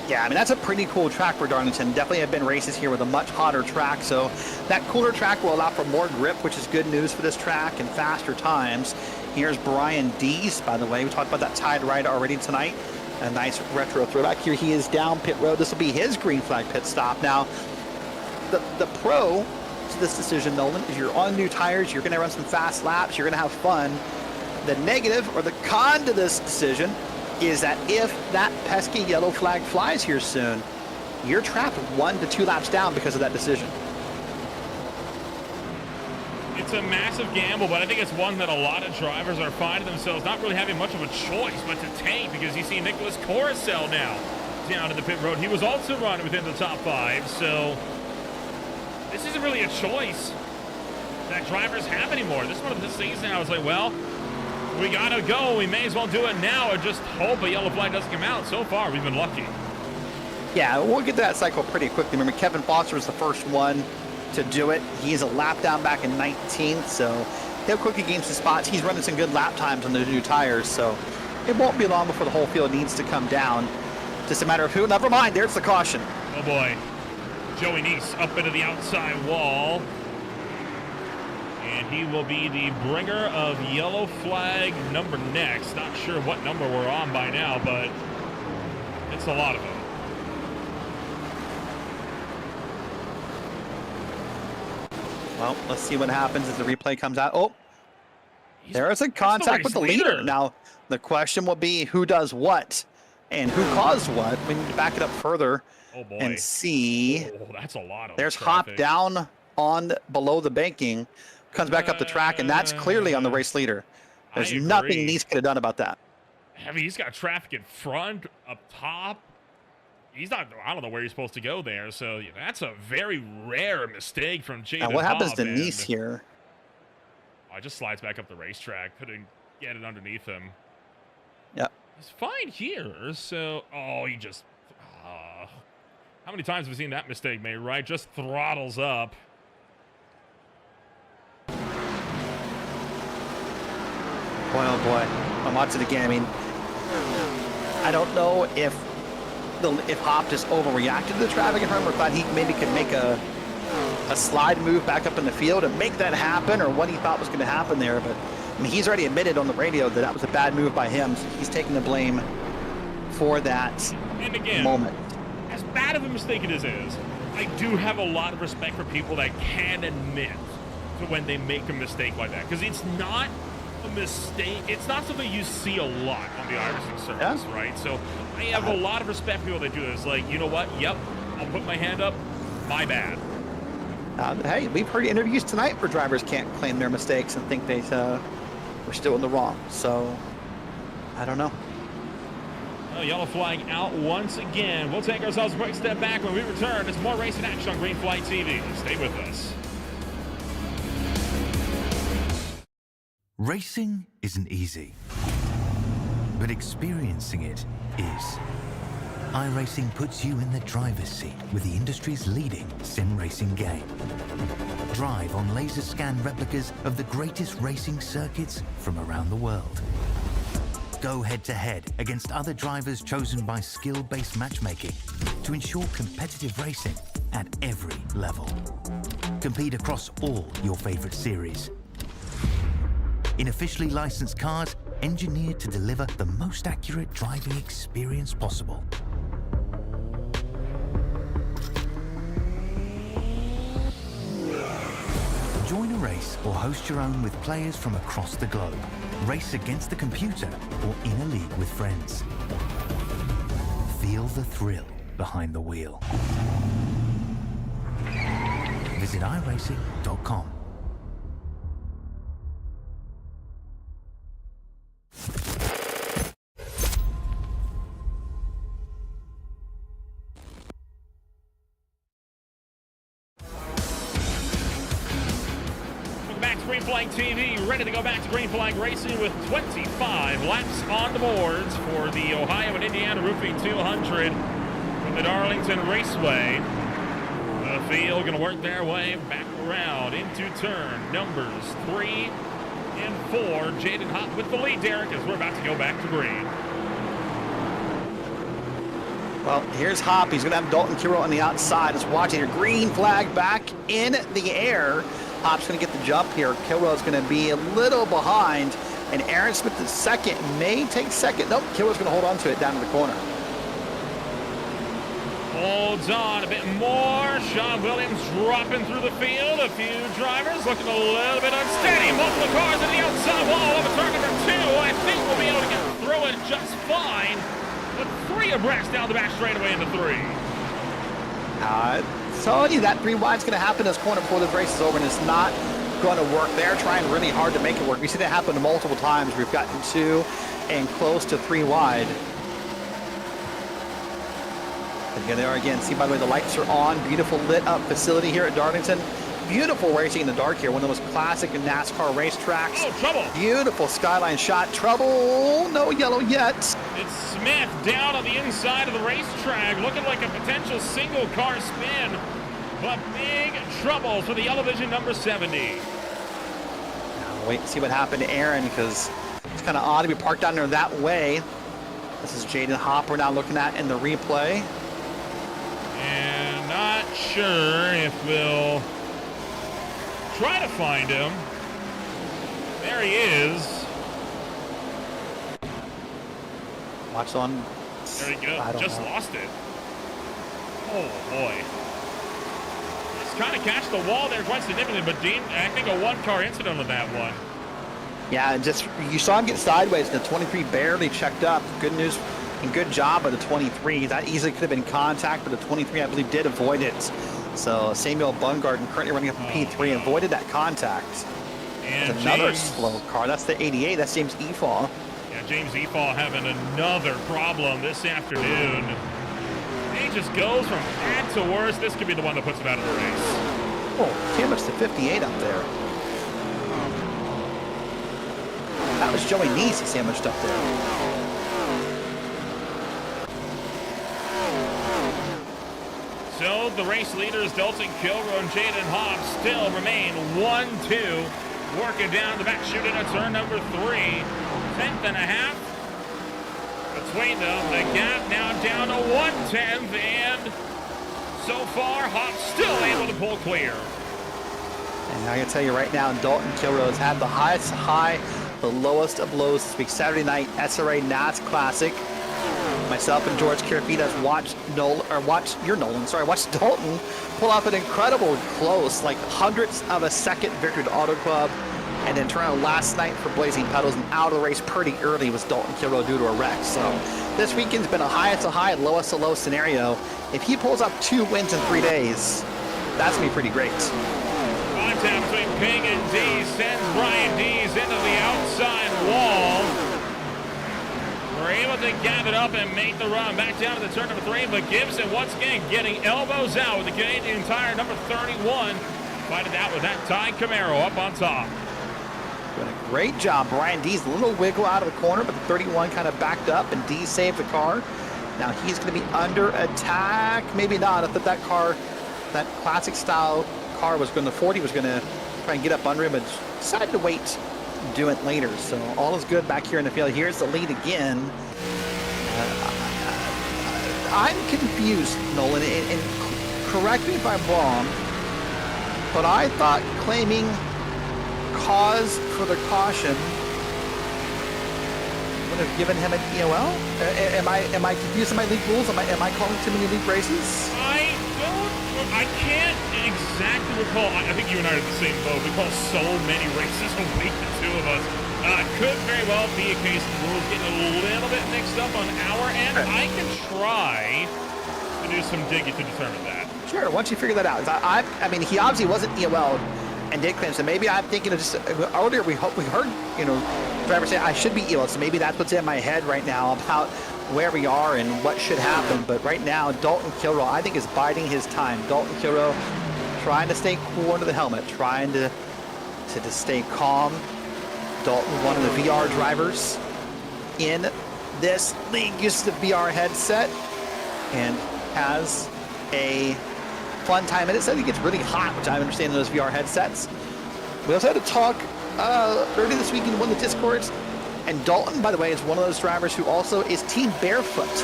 Yeah, I mean, that's a pretty cool track for Darlington. Definitely have been races here with a much hotter track, so that cooler track will allow for more grip, which is good news for this track, and faster times. Here's Brian Dees, by the way. We talked about that Tide ride already tonight. A nice retro throwback. Here he is down pit road. This will be his green flag pit stop. Now, the pro to this decision, Nolan, is you're on new tires, you're going to run some fast laps, you're going to have fun. The negative or the con to this decision is that if that pesky yellow flag flies here soon, you're trapped 1 to 2 laps down because of that decision. It's a massive gamble, but I think it's one that a lot of drivers are finding themselves not really having much of a choice but to take, because you see Nicholas Coruscant now down to the pit road. He was also running within the top 5, so this isn't really a choice that drivers have anymore. This is one of the things now. It's like, well, we gotta go. We may as well do it now or just hope a yellow flag doesn't come out. So far, we've been lucky. Yeah, we'll get to that cycle pretty quickly. Remember, Kevin Foster was the first one to do it. He's a lap down back in 19th, so he'll quickly gain some spots. He's running some good lap times on the new tires, so it won't be long before the whole field needs to come down. Just a matter of who. Never mind, there's the caution. Oh boy. Joey Neese up into the outside wall. And he will be the bringer of yellow flag number next. Not sure what number we're on by now, but it's a lot of them. Well, let's see what happens as the replay comes out. Oh, there is a contact with the leader. Now, the question will be who does what. and who caused what. We need to back it up further Oh boy. and see. Oh, that's a lot of There's Hop traffic. down on below the banking, comes back up the track, and that's clearly on the race leader. There's I nothing agree. Nice could have done about that. I mean, he's got traffic in front, up top. He's not, I don't know where he's supposed to go there. So yeah, that's a very rare mistake from Jaden. Now, what happens to Hop, Nice and- here? Oh, it just slides back up the racetrack. Couldn't get it underneath him. Yep. He's fine here. So, oh, he just. How many times have we seen that mistake made, right? Just throttles up. Boy, oh boy. I'm watching it again. I mean, I don't know if Hop just overreacted to the traffic in front of him, or thought he maybe could make a slide move back up in the field and make that happen, or what he thought was going to happen there. But I mean, he's already admitted on the radio that that was a bad move by him. So he's taking the blame for that And again, moment. as bad of a mistake it is, I do have a lot of respect for people that can admit to when they make a mistake like that. Because it's not a mistake. It's not something you see a lot on the iRacing surface, right? So I have a lot of respect for people that do this. Like, you know what? Yep, I'll put my hand up. My bad. Hey, we've heard interviews tonight where drivers can't claim their mistakes and think they were still in the wrong. So, I don't know. Well, yellow flag out once again. We'll take ourselves a quick step back. When we return, it's more racing action on Green Flight TV. Stay with us. Racing isn't easy, but experiencing it is. iRacing puts you in the driver's seat with the industry's leading sim racing game. Drive on laser scan replicas of the greatest racing circuits from around the world. Go head-to-head against other drivers chosen by skill-based matchmaking to ensure competitive racing at every level. Compete across all your favorite series. In officially licensed cars, engineered to deliver the most accurate driving experience possible. Join a race or host your own with players from across the globe. Race against the computer or in a league with friends. Feel the thrill behind the wheel. Visit iRacing.com. Green Flag TV, ready to go back to Green Flag Racing with 25 laps on the boards for the Ohio and Indiana Roofing 200 from the Darlington Raceway. The field going to work their way back around into turn numbers 3 and 4. Jaden Hop with the lead, Derek, as we're about to go back to green. Well, here's Hop. He's going to have Dalton Kiro on the outside. Is watching here. Green flag back in the air. Hop's going to get the jump here. Kilroy's going to be a little behind, and Aaron Smith is second. May take second. Nope, Kilroy's going to hold on to it down to the corner. Holds on a bit more. Sean Williams dropping through the field. A few drivers looking a little bit unsteady. Multiple cars on the outside wall of a turn number 2. I think we'll be able to get through it just fine. But 3 abreast down the back straightaway into 3. So that 3 wide's going to happen this corner before this race is over, and it's not going to work. They're trying really hard to make it work. We've seen it happen multiple times. We've gotten 2 and close to 3 wide. And here they are again. See, by the way, the lights are on. Beautiful lit up facility here at Darlington. Beautiful racing in the dark here. One of the most classic NASCAR racetracks. Oh, trouble. Beautiful skyline shot. Trouble. No yellow yet. It's Smith down on the inside of the racetrack, looking like a potential single car spin. But big trouble for the yellow vision number 70. Now, wait and see what happened to Aaron, because it's kind of odd to be parked down there that way. This is Jaden Hop we're now looking at in the replay. And not sure if we'll try to find him. There he is. Watch on. There he goes. Just lost it. Oh, boy. Just kind of catch the wall there quite significantly, but Dean, I think a 1-car incident on that one. Yeah, just you saw him get sideways, and the 23 barely checked up. Good news And good job by the 23. That easily could have been contact, but the 23, I believe, did avoid it. So Samuel Bungarden, currently running up in P3, avoided that contact. And another James, slow car. That's the 88. That's James Efall. Yeah, James Efall having another problem this afternoon. He just goes from bad to worse. This could be the one that puts him out of the race. Oh, damage to 58 up there. That was Joey Neese he sandwiched up there. So the race leaders, Dalton Kilroy and Jaden Hobbs, still remain 1-2. Working down the back, shooting at turn number 3. 10th and a half between them. The gap now down to 1/10, and so far, Hobbs still able to pull clear. And I can tell you right now, Dalton Kilroy has had the highest high, the lowest of lows this week. Saturday night SRA NAS Classic. Myself and George Carafitas watched Dalton pull up an incredible close, like hundredths of a second victory to Auto Club. And then turn around last night for Blazing Pedals and out of the race pretty early was Dalton Kilroy due to a wreck. So this weekend's been a highest to high, lowest to low scenario. If he pulls up 2 wins in 3 days, that's gonna be pretty great. Contact between Ping and D sends Brian Dees into the outside wall. We're able to gather up and make the run back down to the turn number 3, but Gibson once again getting elbows out with the Canadian Tire number 31. Fighting out with that Ty Camaro up on top. Doing a great job. Brian Dees, a little wiggle out of the corner, but the 31 kind of backed up and Dees saved the car. Now he's going to be under attack. Maybe not. I thought that car, that classic style car was going to, the 40 was going to try and get up under him, but decided to wait and do it later. So all is good back here in the field. Here's the lead again. I'm confused, Nolan, and correct me if I'm wrong, but I thought claiming cause for the caution would have given him an EOL? Am I confused in my league rules? Am I calling too many league races? I can't exactly recall. I think you and I are in the same boat. We call so many races a week, the two of us. Could very well be a case of the rules getting a little bit mixed up on our end. I can try to do some digging to determine that. Sure, once you figure that out. I mean, he obviously wasn't EOL'd and did claim, so maybe I'm thinking of just, earlier we heard, drivers say I should be EOL'd, so maybe that's what's in my head right now about where we are and what should happen. But right now, Dalton Kilroy, I think, is biding his time. Dalton Kilroy trying to stay cool under the helmet, trying to stay calm. Dalton, one of the VR drivers in this league, uses the VR headset and has a fun time. And it said it gets really hot, which I understand in those VR headsets. We also had to talk early this week in one of the Discords. And Dalton, by the way, is one of those drivers who also is team barefoot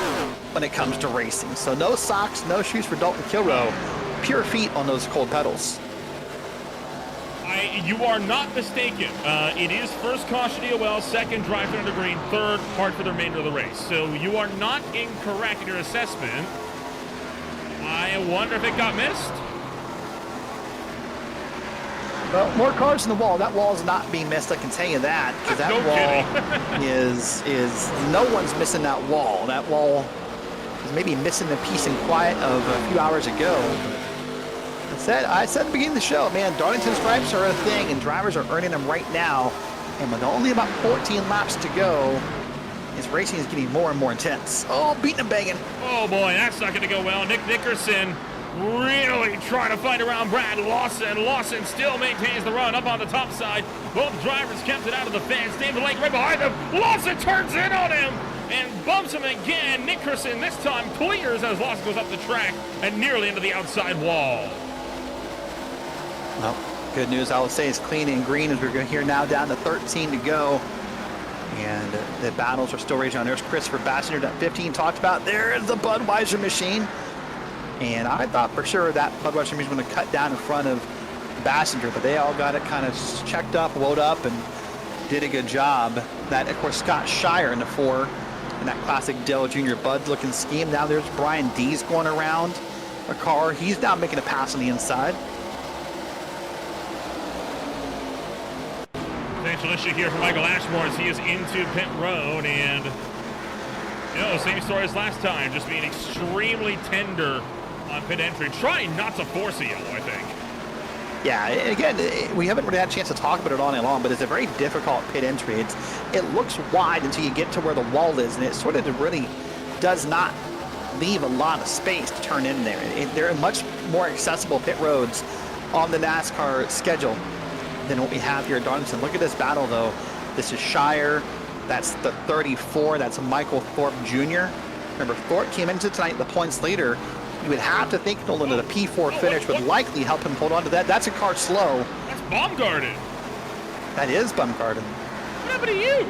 when it comes to racing. So no socks, no shoes for Dalton Kilroy. Pure feet on those cold pedals. You are not mistaken. It is first caution EOL, second drive through under green, third hard for the remainder of the race. So you are not incorrect in your assessment. I wonder if it got missed. Well, more cars in the wall. That wall is not being missed, I can tell you that. Because that wall is no one's missing that wall. That wall is maybe missing the peace and quiet of a few hours ago. I said at the beginning of the show, man, Darlington stripes are a thing, and drivers are earning them right now. And with only about 14 laps to go, his racing is getting more and more intense. Oh, beating and banging. Oh boy, that's not going to go well. Nick Nickerson really trying to fight around Brad Lawson. Lawson still maintains the run up on the top side. Both drivers kept it out of the fence. David Lake right behind him. Lawson turns in on him and bumps him again. Nickerson this time clears as Lawson goes up the track and nearly into the outside wall. Well, good news, I will say, is clean and green as we're going to hear now down to 13 to go. And the battles are still raging on. There's Christopher Bassender that 15 talked about. There is the Budweiser machine. And I thought for sure that Budweiser machine was going to cut down in front of Bassender, but they all got it kind of checked up, loaded up, and did a good job. That, of course, Scott Shire in the 4 in that classic Dale Jr. Bud looking scheme. Now there's Brian Dees going around a car. He's now making a pass on the inside. Potential issue here for Michael Ashmore as he is into pit road, and No, same story as last time, just being extremely tender on pit entry. Trying not to force a yellow, I think. Yeah, again, we haven't really had a chance to talk about it all night long, but it's a very difficult pit entry. It looks wide until you get to where the wall is, and it sort of really does not leave a lot of space to turn in there. There are much more accessible pit roads on the NASCAR schedule than what we have here at Darlington. Look at this battle, though. This is Shire. That's the 34. That's Michael Thorpe Jr. Remember, Thorpe came into tonight the points leader. You would have to think Nolan that a P4 finish would likely help him hold on to that. That's a car slow. That's Baumgarten. That is Baumgarten. What happened to you?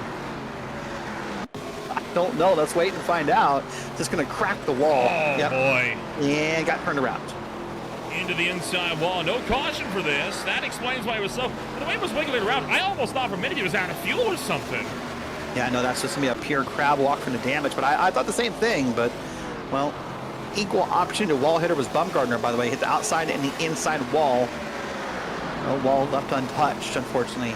I don't know. Let's wait and find out. Just going to crack the wall. Oh, boy. And got turned around. Into the inside wall. No caution for this. That explains why it was slow. But the way it was wiggling around, I almost thought for a minute he was out of fuel or something. Yeah, no, that's just going to be a pure crab walk from the damage. But I thought the same thing. But, well, equal opportunity. Wall hitter was Baumgartner, by the way. Hit the outside and the inside wall. No wall left untouched, unfortunately,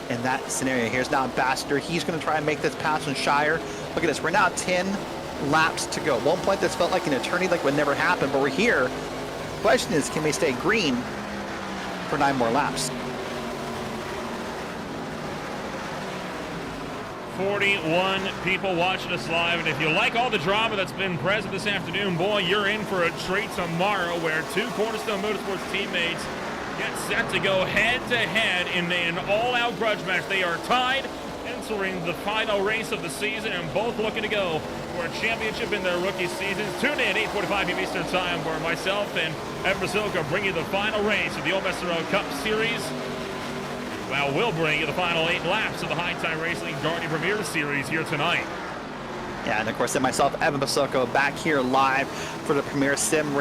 in that scenario. Here's now Ambassador. He's going to try and make this pass on Shire. Look at this. We're now 10 laps to go. At one point, this felt like an eternity, like would never happen. But we're here. The question is, can we stay green for 9 more laps? 41 people watching us live, and if you like all the drama that's been present this afternoon, boy, you're in for a treat tomorrow where 2 Cornerstone Motorsports teammates get set to go head-to-head in an all-out grudge match. They are tied, entering the final race of the season, and both looking to go for a championship in their rookie seasons. Tune in, 8:45 p.m. Eastern Time, where myself and Ed Brasilka bring you the final race of the Old Mester Road Cup Series. Well, we'll bring you the final 8 laps of the High Time Racing Guardian Premier Series here tonight. Yeah, and of course, then myself, Evan Basoko, back here live for the Premier Sim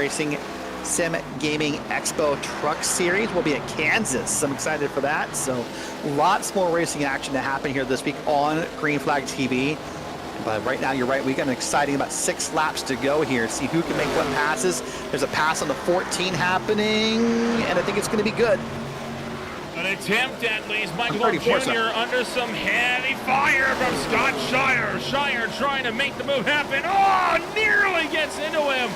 Gaming Expo Truck Series. We'll be at Kansas. I'm excited for that. So lots more racing action to happen here this week on Green Flag TV. But right now, you're right. We got an exciting about 6 laps to go here. See who can make what passes. There's a pass on the 14 happening, and I think it's going to be good. An attempt at least. Michael Thorpe Jr. under some heavy fire from Scott Shire. Shire trying to make the move happen. Oh, nearly gets into him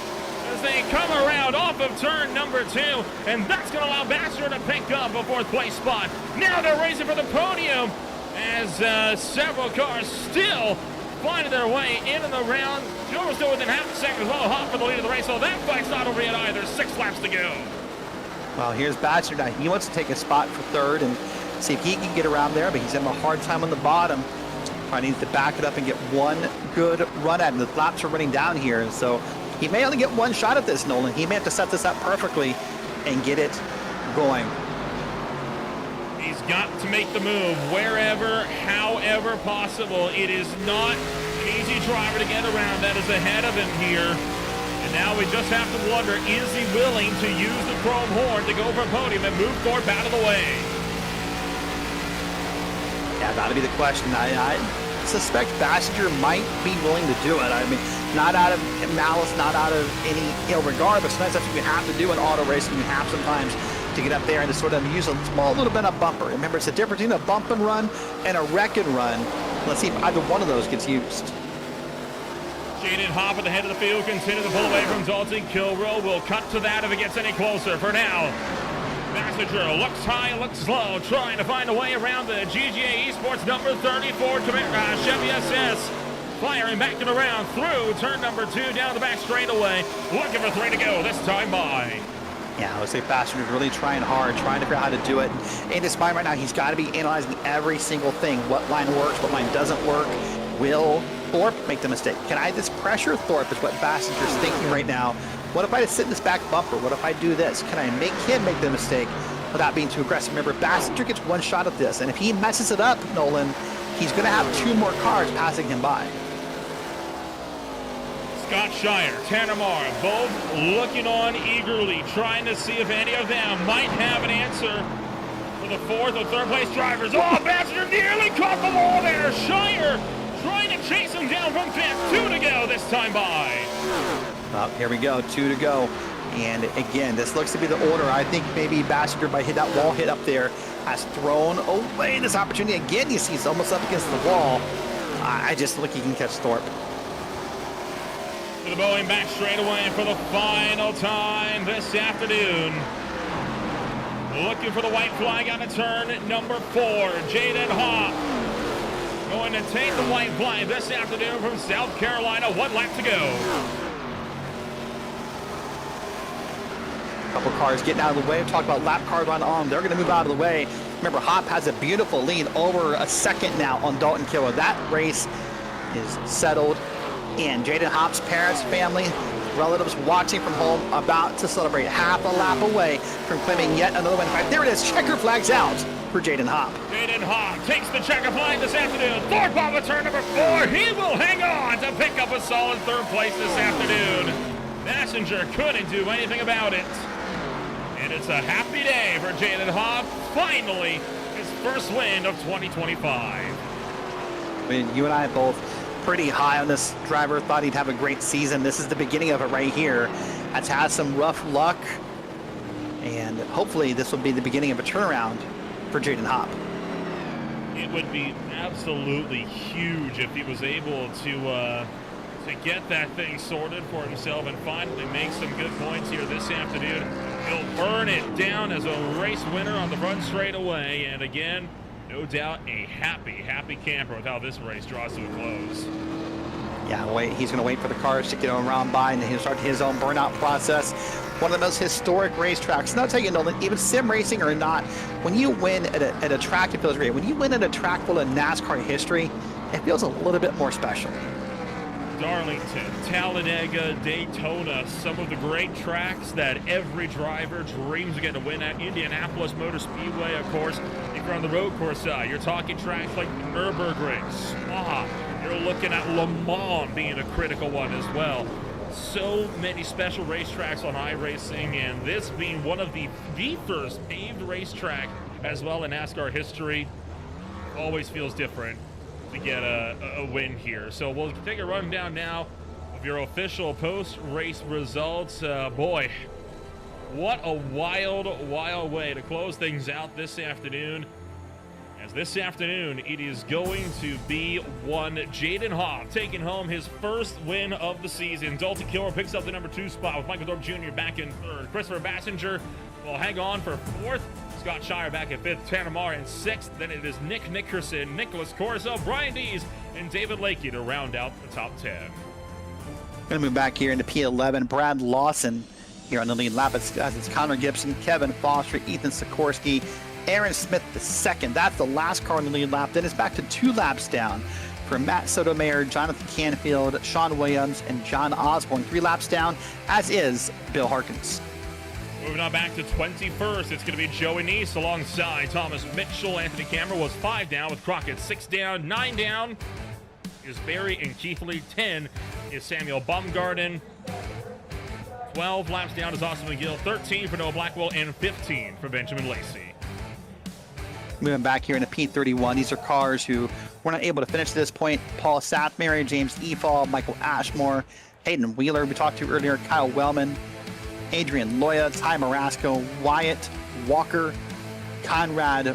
as they come around off of turn number 2. And that's going to allow Baxter to pick up a 4th place spot. Now they're racing for the podium as several cars still finding their way in and around. Joe still within half a second as well. Hot for the lead of the race. So that fight's not over yet either. 6 laps to go. Well, here's Baxter now. He wants to take a spot for 3rd and see if he can get around there, but he's having a hard time on the bottom. Probably needs to back it up and get one good run at him. The laps are running down here, and so he may only get one shot at this, Nolan. He may have to set this up perfectly and get it going. He's got to make the move wherever, however possible. It is not an easy driver to get around that is ahead of him here. And now we just have to wonder, is he willing to use the chrome horn to go for a podium and move Thorpe out of the way? Yeah, that'll be the question. I suspect Baxter might be willing to do it. I mean, not out of malice, not out of any ill regard, but sometimes that's what you have to do in auto racing. You have sometimes to get up there and to sort of use a small little bit of bumper. Remember, it's a difference between a bump and run and a wreck and run. Let's see if either one of those gets used. Jaden Hoff at the head of the field, continue to pull away from Dalton Kilrow. We'll cut to that if it gets any closer. For now, Messenger looks high, looks low, trying to find a way around the GGA Esports number 34 Chevy SS. Firing back and around through turn number 2 down the back straightaway. Looking for 3 to go this time by. Yeah, I would say Baxter is really trying hard, trying to figure out how to do it. In his mind right now, he's got to be analyzing every single thing. What line works, what line doesn't work. Will Thorpe make the mistake? Can I just pressure Thorpe is what Baxter's thinking right now. What if I just sit in this back bumper? What if I do this? Can I make him make the mistake without being too aggressive? Remember, Baxter gets one shot at this, and if he messes it up, Nolan, he's going to have 2 more cars passing him by. Scott Shire, Tanner Marr, both looking on eagerly, trying to see if any of them might have an answer for the 4th or 3rd place drivers. Oh, Baxter nearly caught the wall there. Shire trying to chase him down from 5th. 2 to go this time by. Well, here we go, 2 to go. And again, this looks to be the order. I think maybe Baxter, by hit that wall hit up there, has thrown away this opportunity. Again, you see he's almost up against the wall. I just look he can catch Thorpe. To the Boeing back straightaway for the final time this afternoon. Looking for the white flag on a turn number 4. Jaden Hopp going to take the white flag this afternoon from South Carolina. 1 lap to go. Couple cars getting out of the way. We talked about lap car run on. They're going to move out of the way. Remember, Hopp has a beautiful lead over a second now on Dalton Killer. That race is settled in. Jaden Hopp's parents, family, relatives watching from home, about to celebrate, half a lap away from claiming yet another win. There it is. Checker flags out for Jaden Hopp. Jaden Hopp takes the checker flag this afternoon. Third ball of turn number 4. He will hang on to pick up a solid 3rd place this afternoon. Passenger couldn't do anything about it. And it's a happy day for Jaden Hopp. Finally, his first win of 2025. I mean, you and I both pretty high on this driver. Thought he'd have a great season. This is the beginning of it right here. Has had some rough luck. And hopefully this will be the beginning of a turnaround for Jaden Hopp. It would be absolutely huge if he was able to get that thing sorted for himself and finally make some good points here this afternoon. He'll burn it down as a race winner on the front straightaway. And again, no doubt a happy camper with how this race draws to a close. Yeah, he's going to wait for the cars to get around by, and then he'll start his own burnout process. One of the most historic racetracks. And I'll tell you, Nolan, even sim racing or not, when you win at a track, it feels great. When you win at a track full of NASCAR history, it feels a little bit more special. Darlington, Talladega, Daytona, some of the great tracks that every driver dreams of getting to win at. Indianapolis Motor Speedway, of course. If you're on the road course side, you're talking tracks like Nürburgring, Spa. You're looking at Le Mans being a critical one as well. So many special racetracks on iRacing, and this being one of the first paved racetrack as well in NASCAR history, always feels different to get a win here. So we'll take a rundown now of your official post-race results. Boy, what a wild way to close things out this afternoon. As this afternoon, it is going to be one Jaden Hopp taking home his first win of the season. Dalton Killer picks up the number 2 spot with Michael Thorpe Jr. back in 3rd. Christopher Bassinger will hang on for 4th. Scott Shire back at 5th, Tanamar in 6th. Then it is Nick Nickerson, Nicholas Corso, Brian Dees, and David Lakey to round out the top 10. Going to move back here into P11. Brad Lawson here on the lead lap. It's Connor Gibson, Kevin Foster, Ethan Sikorsky, Aaron Smith the second. That's the last car on the lead lap. Then it's back to 2 laps down for Matt Sotomayor, Jonathan Canfield, Sean Williams, and John Osborne. 3 laps down, as is Bill Harkins. Moving on back to 21st, it's going to be Joey Neese alongside Thomas Mitchell. Anthony Cameron was 5 down with Crockett 6 down. 9 down is Barry and Keithley. 10 is Samuel Baumgarten. 12 laps down is Austin McGill. 13 for Noah Blackwell, and 15 for Benjamin Lacey. Moving back here into P31, these are cars who were not able to finish at this point. Paul Sathmary, James Efall, Michael Ashmore, Hayden Wheeler, we talked to earlier, Kyle Wellman, Adrian Loya, Ty Morasco, Wyatt Walker, Conrad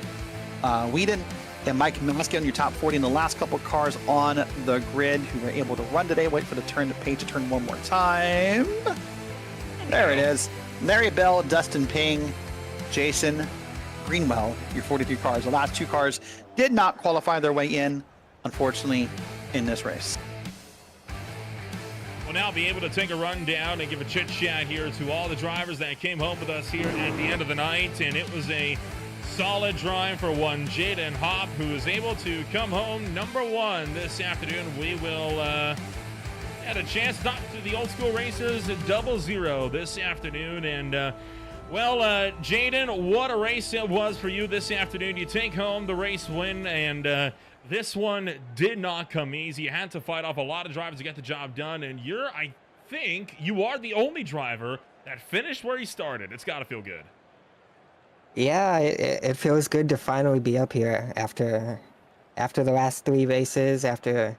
Whedon, and Mike Mileski on your top 40. And the last couple cars on the grid who were pable to run today. Wait for the page to turn one more time. There it is. Larry Bell, Dustin Ping, Jason Greenwell, your 43 cars. The last 2 cars did not qualify their way in, unfortunately, in this race. We'll now be able to take a rundown and give a chit-chat here to all the drivers that came home with us here at the end of the night. And it was a solid drive for one Jaden Hopp, who is able to come home number 1 this afternoon. We will had a chance not to the old school races at 00 this afternoon. And well, Jaden, what a race it was for you this afternoon. You take home the race win, and this one did not come easy. You had to fight off a lot of drivers to get the job done, and I think you are the only driver that finished where he started. It's got to feel good. Yeah, it feels good to finally be up here after the last 3 races, after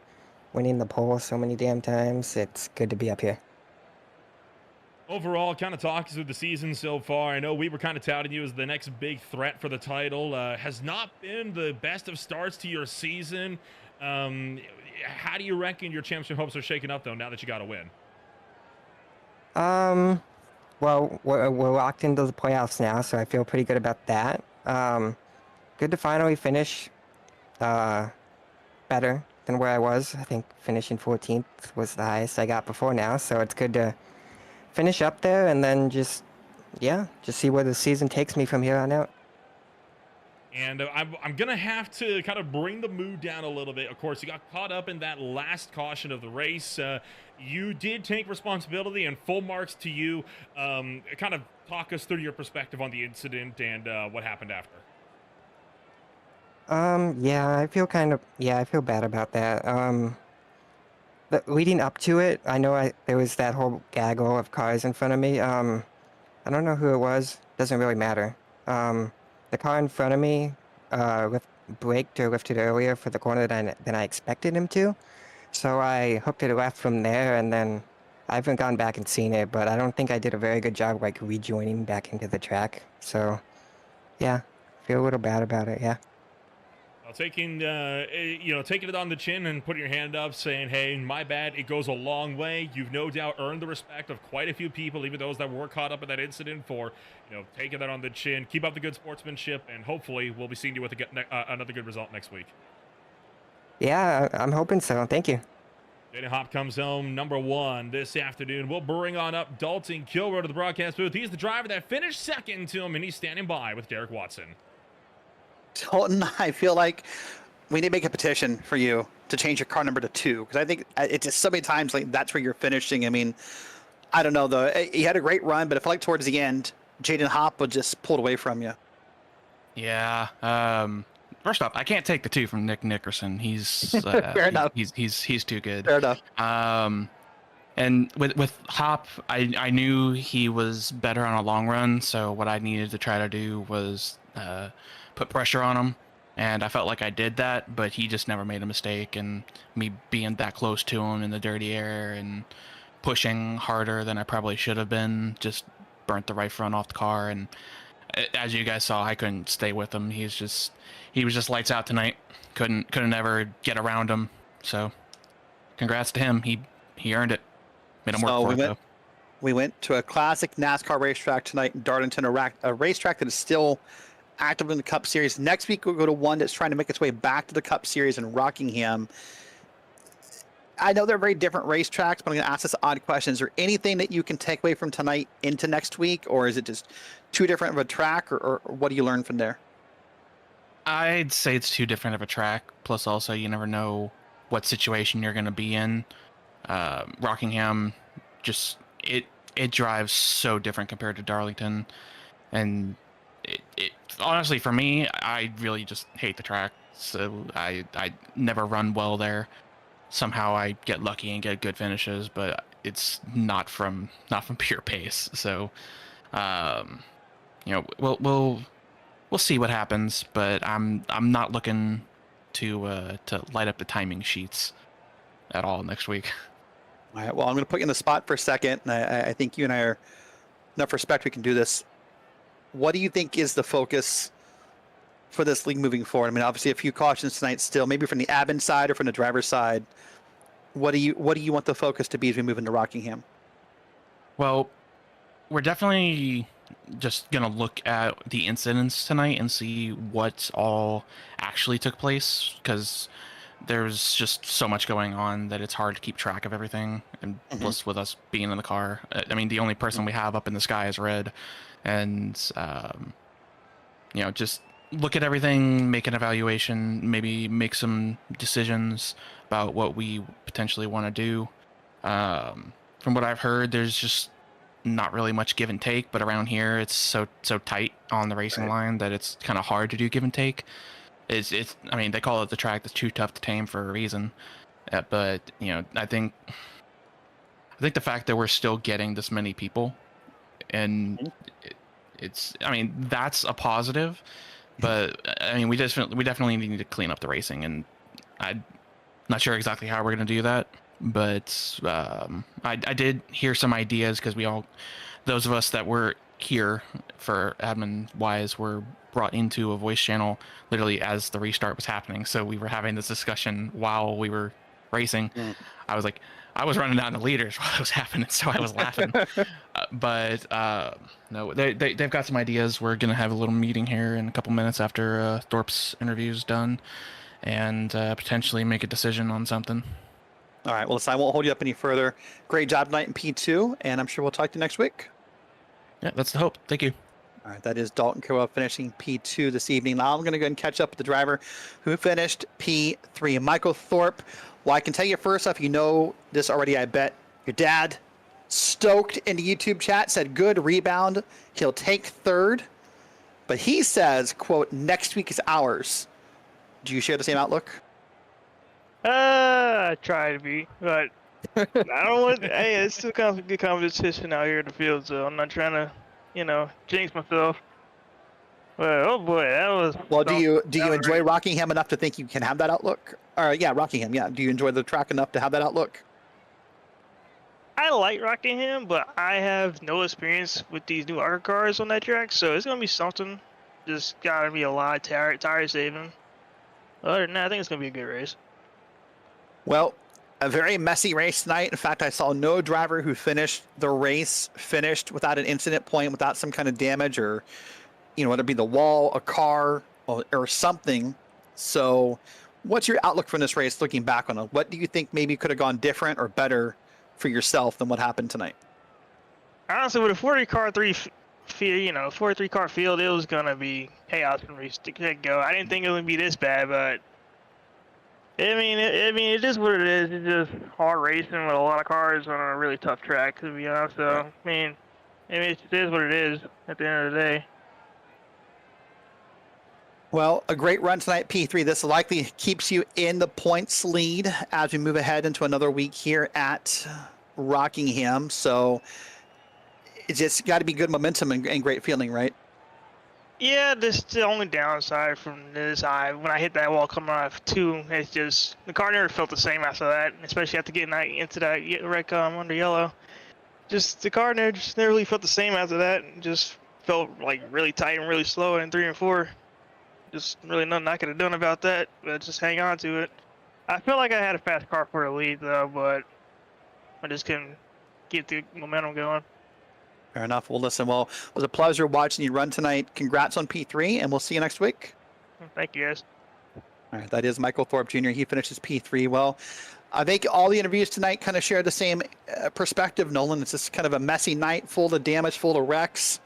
winning the pole so many damn times. It's good to be up here. Overall, kind of talks through the season so far. I know we were kind of touting you as the next big threat for the title. Has not been the best of starts to your season. How do you reckon your championship hopes are shaking up, though, now that you got a win? Well, we're locked into the playoffs now, so I feel pretty good about that. Good to finally finish better than where I was. I think finishing 14th was the highest I got before now, so it's good to finish up there and then just see where the season takes me from here on out. And I'm going to have to kind of bring the mood down a little bit. Of course, you got caught up in that last caution of the race. You did take responsibility, and full marks to you. Kind of talk us through your perspective on the incident and what happened after. I feel bad about that. Leading up to it, I know there was that whole gaggle of cars in front of me. I don't know who it was. Doesn't really matter. The car in front of me braked or lifted earlier for the corner than I expected him to. So I hooked it left from there, and then I haven't gone back and seen it, but I don't think I did a very good job like rejoining back into the track. So yeah, feel a little bad about it, yeah. Well, taking it on the chin and putting your hand up saying, hey, my bad, it goes a long way. You've no doubt earned the respect of quite a few people, even those that were caught up in that incident, for, taking that on the chin. Keep up the good sportsmanship, and hopefully we'll be seeing you with another good result next week. Yeah, I'm hoping so. Thank you. Hayden Hop comes home number 1 this afternoon. We'll bring on up Dalton Kilroy to the broadcast booth. He's the driver that finished second to him, and he's standing by with Derek Watson. Dalton, I feel like we need to make a petition for you to change your car number to 2, because I think it's just so many times like that's where you're finishing. I mean, I don't know though. He had a great run, but I feel like towards the end, Jaden Hopp would just pulled away from you. Yeah. First off, I can't take the 2 from Nick Nickerson. He's Fair enough. He's too good. Fair enough. And with Hop, I knew he was better on a long run, so what I needed to try to do was put pressure on him, and I felt like I did that, but he just never made a mistake, and me being that close to him in the dirty air and pushing harder than I probably should have been just burnt the right front off the car. And as you guys saw, I couldn't stay with him. He was just lights out tonight. Couldn't ever get around him. So congrats to him. He earned it. Made him work for it, though. We went to a classic NASCAR racetrack tonight in Darlington, a racetrack that is still active in the Cup Series. Next week we'll go to one that's trying to make its way back to the Cup Series in Rockingham. I know they're very different racetracks, but I'm going to ask this odd question. Is there anything that you can take away from tonight into next week, or is it just too different of a track, or what do you learn from there? I'd say it's too different of a track. Plus, also, you never know what situation you're going to be in. Rockingham, just it drives so different compared to Darlington, and it honestly, for me, I really just hate the track. So I never run well there. Somehow I get lucky and get good finishes, but it's not from pure pace. So, we'll see what happens, but I'm not looking to light up the timing sheets at all next week. All right. Well, I'm going to put you in the spot for a second, and I think you and I are enough respect we can do this. What do you think is the focus for this league moving forward? I mean, obviously a few cautions tonight still, maybe from the admin side or from the driver's side. What do you want the focus to be as we move into Rockingham? Well, we're definitely just going to look at the incidents tonight and see what all actually took place, because there's just so much going on that it's hard to keep track of everything. And plus, with us being in the car, I mean, the only person we have up in the sky is Red. And, just look at everything, make an evaluation, maybe make some decisions about what we potentially want to do. From what I've heard, there's just not really much give and take, but around here it's so tight on the racing line that it's kind of hard to do give and take. I mean, they call it the track that's too tough to tame for a reason. But I think the fact that we're still getting this many people, and that's a positive. But I mean, we definitely need to clean up the racing, and I'm not sure exactly how we're going to do that. But I did hear some ideas, because those of us that were here for admin wise were brought into a voice channel literally as the restart was happening. So we were having this discussion while we were racing. I was like, I was running down the leaders while it was happening, so I was laughing. No, they've got some ideas. We're gonna have a little meeting here in a couple minutes after Thorpe's interview's done, and potentially make a decision on something. All right, well, listen, I won't hold you up any further. Great job tonight in P2, and I'm sure we'll talk to you next week. Yeah, that's the hope. Thank you. All right, that is Dalton Kilroy finishing P2 this evening. Now I'm going to go ahead and catch up with the driver who finished P3, Michael Thorpe. Well, I can tell you first off, you know this already, I bet. Your dad, stoked in the YouTube chat, said good rebound. He'll take third. But he says, quote, next week is ours. Do you share the same outlook? I try to be, but I don't want. Hey, it's still good competition out here in the field, so I'm not trying to, jinx myself. Well, oh boy, that was. Well, do you enjoy Rockingham enough to think you can have that outlook? Yeah, Rockingham. Yeah. Do you enjoy the track enough to have that outlook? I like Rockingham, but I have no experience with these new ARCA cars on that track, so it's gonna be something. Just gotta be a lot of tire saving. Other than that, I think it's gonna be a good race. Well, a very messy race tonight. In fact, I saw no driver who finished the race without an incident point, without some kind of damage or, whether it be the wall, a car, or something. So what's your outlook from this race looking back on it? What do you think maybe could have gone different or better for yourself than what happened tonight? Honestly, with a 43 car field, it was going to be chaos from race to get-go. I didn't think it would be this bad, but I mean, it is what it is. It's just hard racing with a lot of cars on a really tough track, to be honest. So, I mean, it is what it is at the end of the day. Well, a great run tonight, P3. This likely keeps you in the points lead as we move ahead into another week here at Rockingham. So it's just got to be good momentum and great feeling, right? Yeah, this is the only downside from this. When I hit that wall coming off 2, it's just the car never felt the same after that, especially after getting into that wreck under yellow. Just the car never really felt the same after that. It just felt like really tight and really slow in 3 and 4. Just really nothing I could have done about that, but just hang on to it. I feel like I had a fast car for the lead though, but I just couldn't get the momentum going. Fair enough. Well, listen, it was a pleasure watching you run tonight. Congrats on P3, and we'll see you next week. Thank you, guys. All right, that is Michael Thorpe Jr. He finishes P3. Well, I think all the interviews tonight kind of share the same perspective, Nolan. It's just kind of a messy night, full of damage, full of wrecks.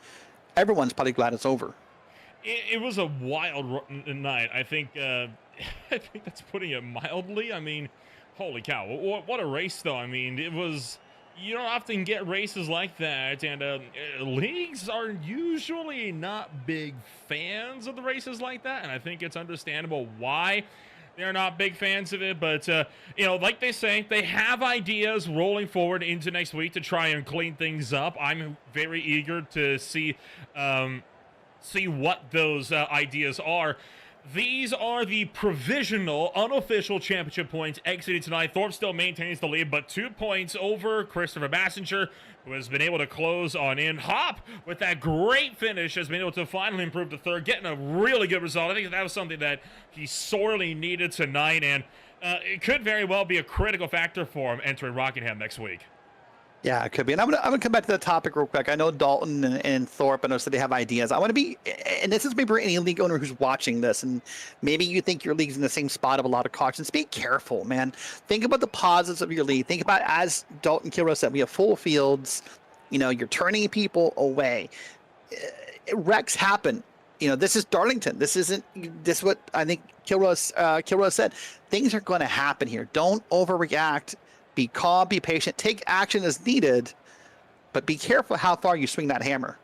Everyone's probably glad it's over. It was a wild night. I think that's putting it mildly. I mean, holy cow. What a race, though. I mean, it was... You don't often get races like that, and leagues are usually not big fans of the races like that, and I think it's understandable why they're not big fans of it, but, like they say, they have ideas rolling forward into next week to try and clean things up. I'm very eager to see what those ideas are. These are the provisional, unofficial championship points exiting tonight. Thorpe still maintains the lead, but 2 points over Christopher Bassinger, who has been able to close on in. Hop, with that great finish, has been able to finally improve to third, getting a really good result. I think that was something that he sorely needed tonight, and it could very well be a critical factor for him entering Rockingham next week. Yeah, it could be. And I'm gonna come back to the topic real quick. I know Dalton and Thorpe, I know said they have ideas. I want to be, and this is maybe for any league owner who's watching this, and maybe you think your league's in the same spot of a lot of cautions. Be careful, man. Think about the positives of your league. Think about, as Dalton Kilroy said, we have full fields. You're turning people away. Wrecks happen. This is Darlington. This is what I think Kilroy said. Things are going to happen here. Don't overreact. Be calm, be patient, take action as needed, but be careful how far you swing that hammer.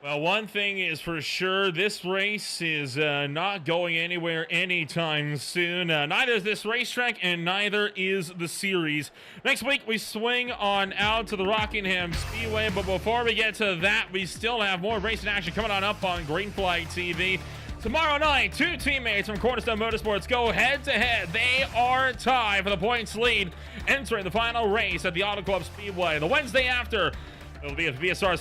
Well, one thing is for sure, this race is not going anywhere anytime soon. Neither is this racetrack, and neither is the series. Next week, we swing on out to the Rockingham Speedway, but before we get to that, we still have more racing action coming on up on Green Flag TV. Tomorrow night, 2 teammates from Cornerstone Motorsports go head-to-head. They are tied for the points lead, entering the final race at the Auto Club Speedway. The Wednesday after, It'll be a VSR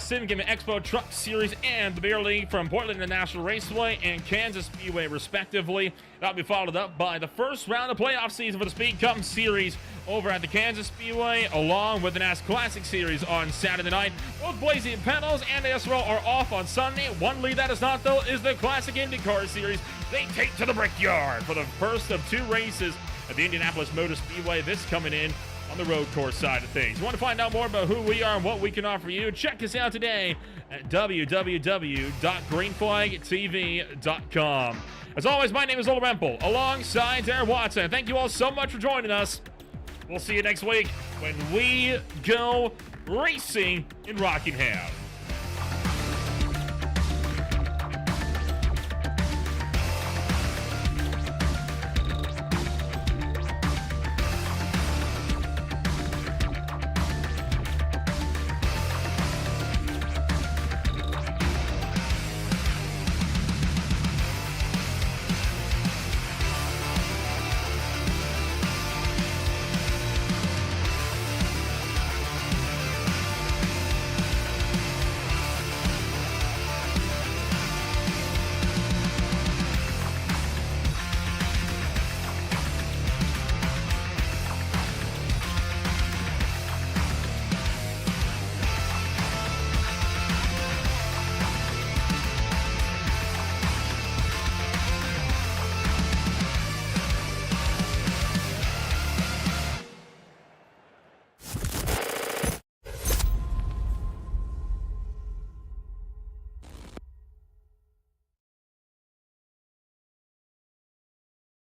Sim Game Expo Truck Series and the Beer League from Portland International Raceway and Kansas Speedway, respectively. That'll be followed up by the first round of playoff season for the Speed Cup Series over at the Kansas Speedway, along with the NAS Classic Series on Saturday night. Both Blazing Pedals and the SRL are off on Sunday. One league that is not, though, is the Classic IndyCar Series. They take to the Brickyard for the first of 2 races at the Indianapolis Motor Speedway. This coming in on the road course side of things. You want to find out more about who we are and what we can offer you? Check us out today at www.greenflagtv.com. As always, my name is Ola Rempel, alongside Darren Watson. Thank you all so much for joining us. We'll see you next week when we go racing in Rockingham.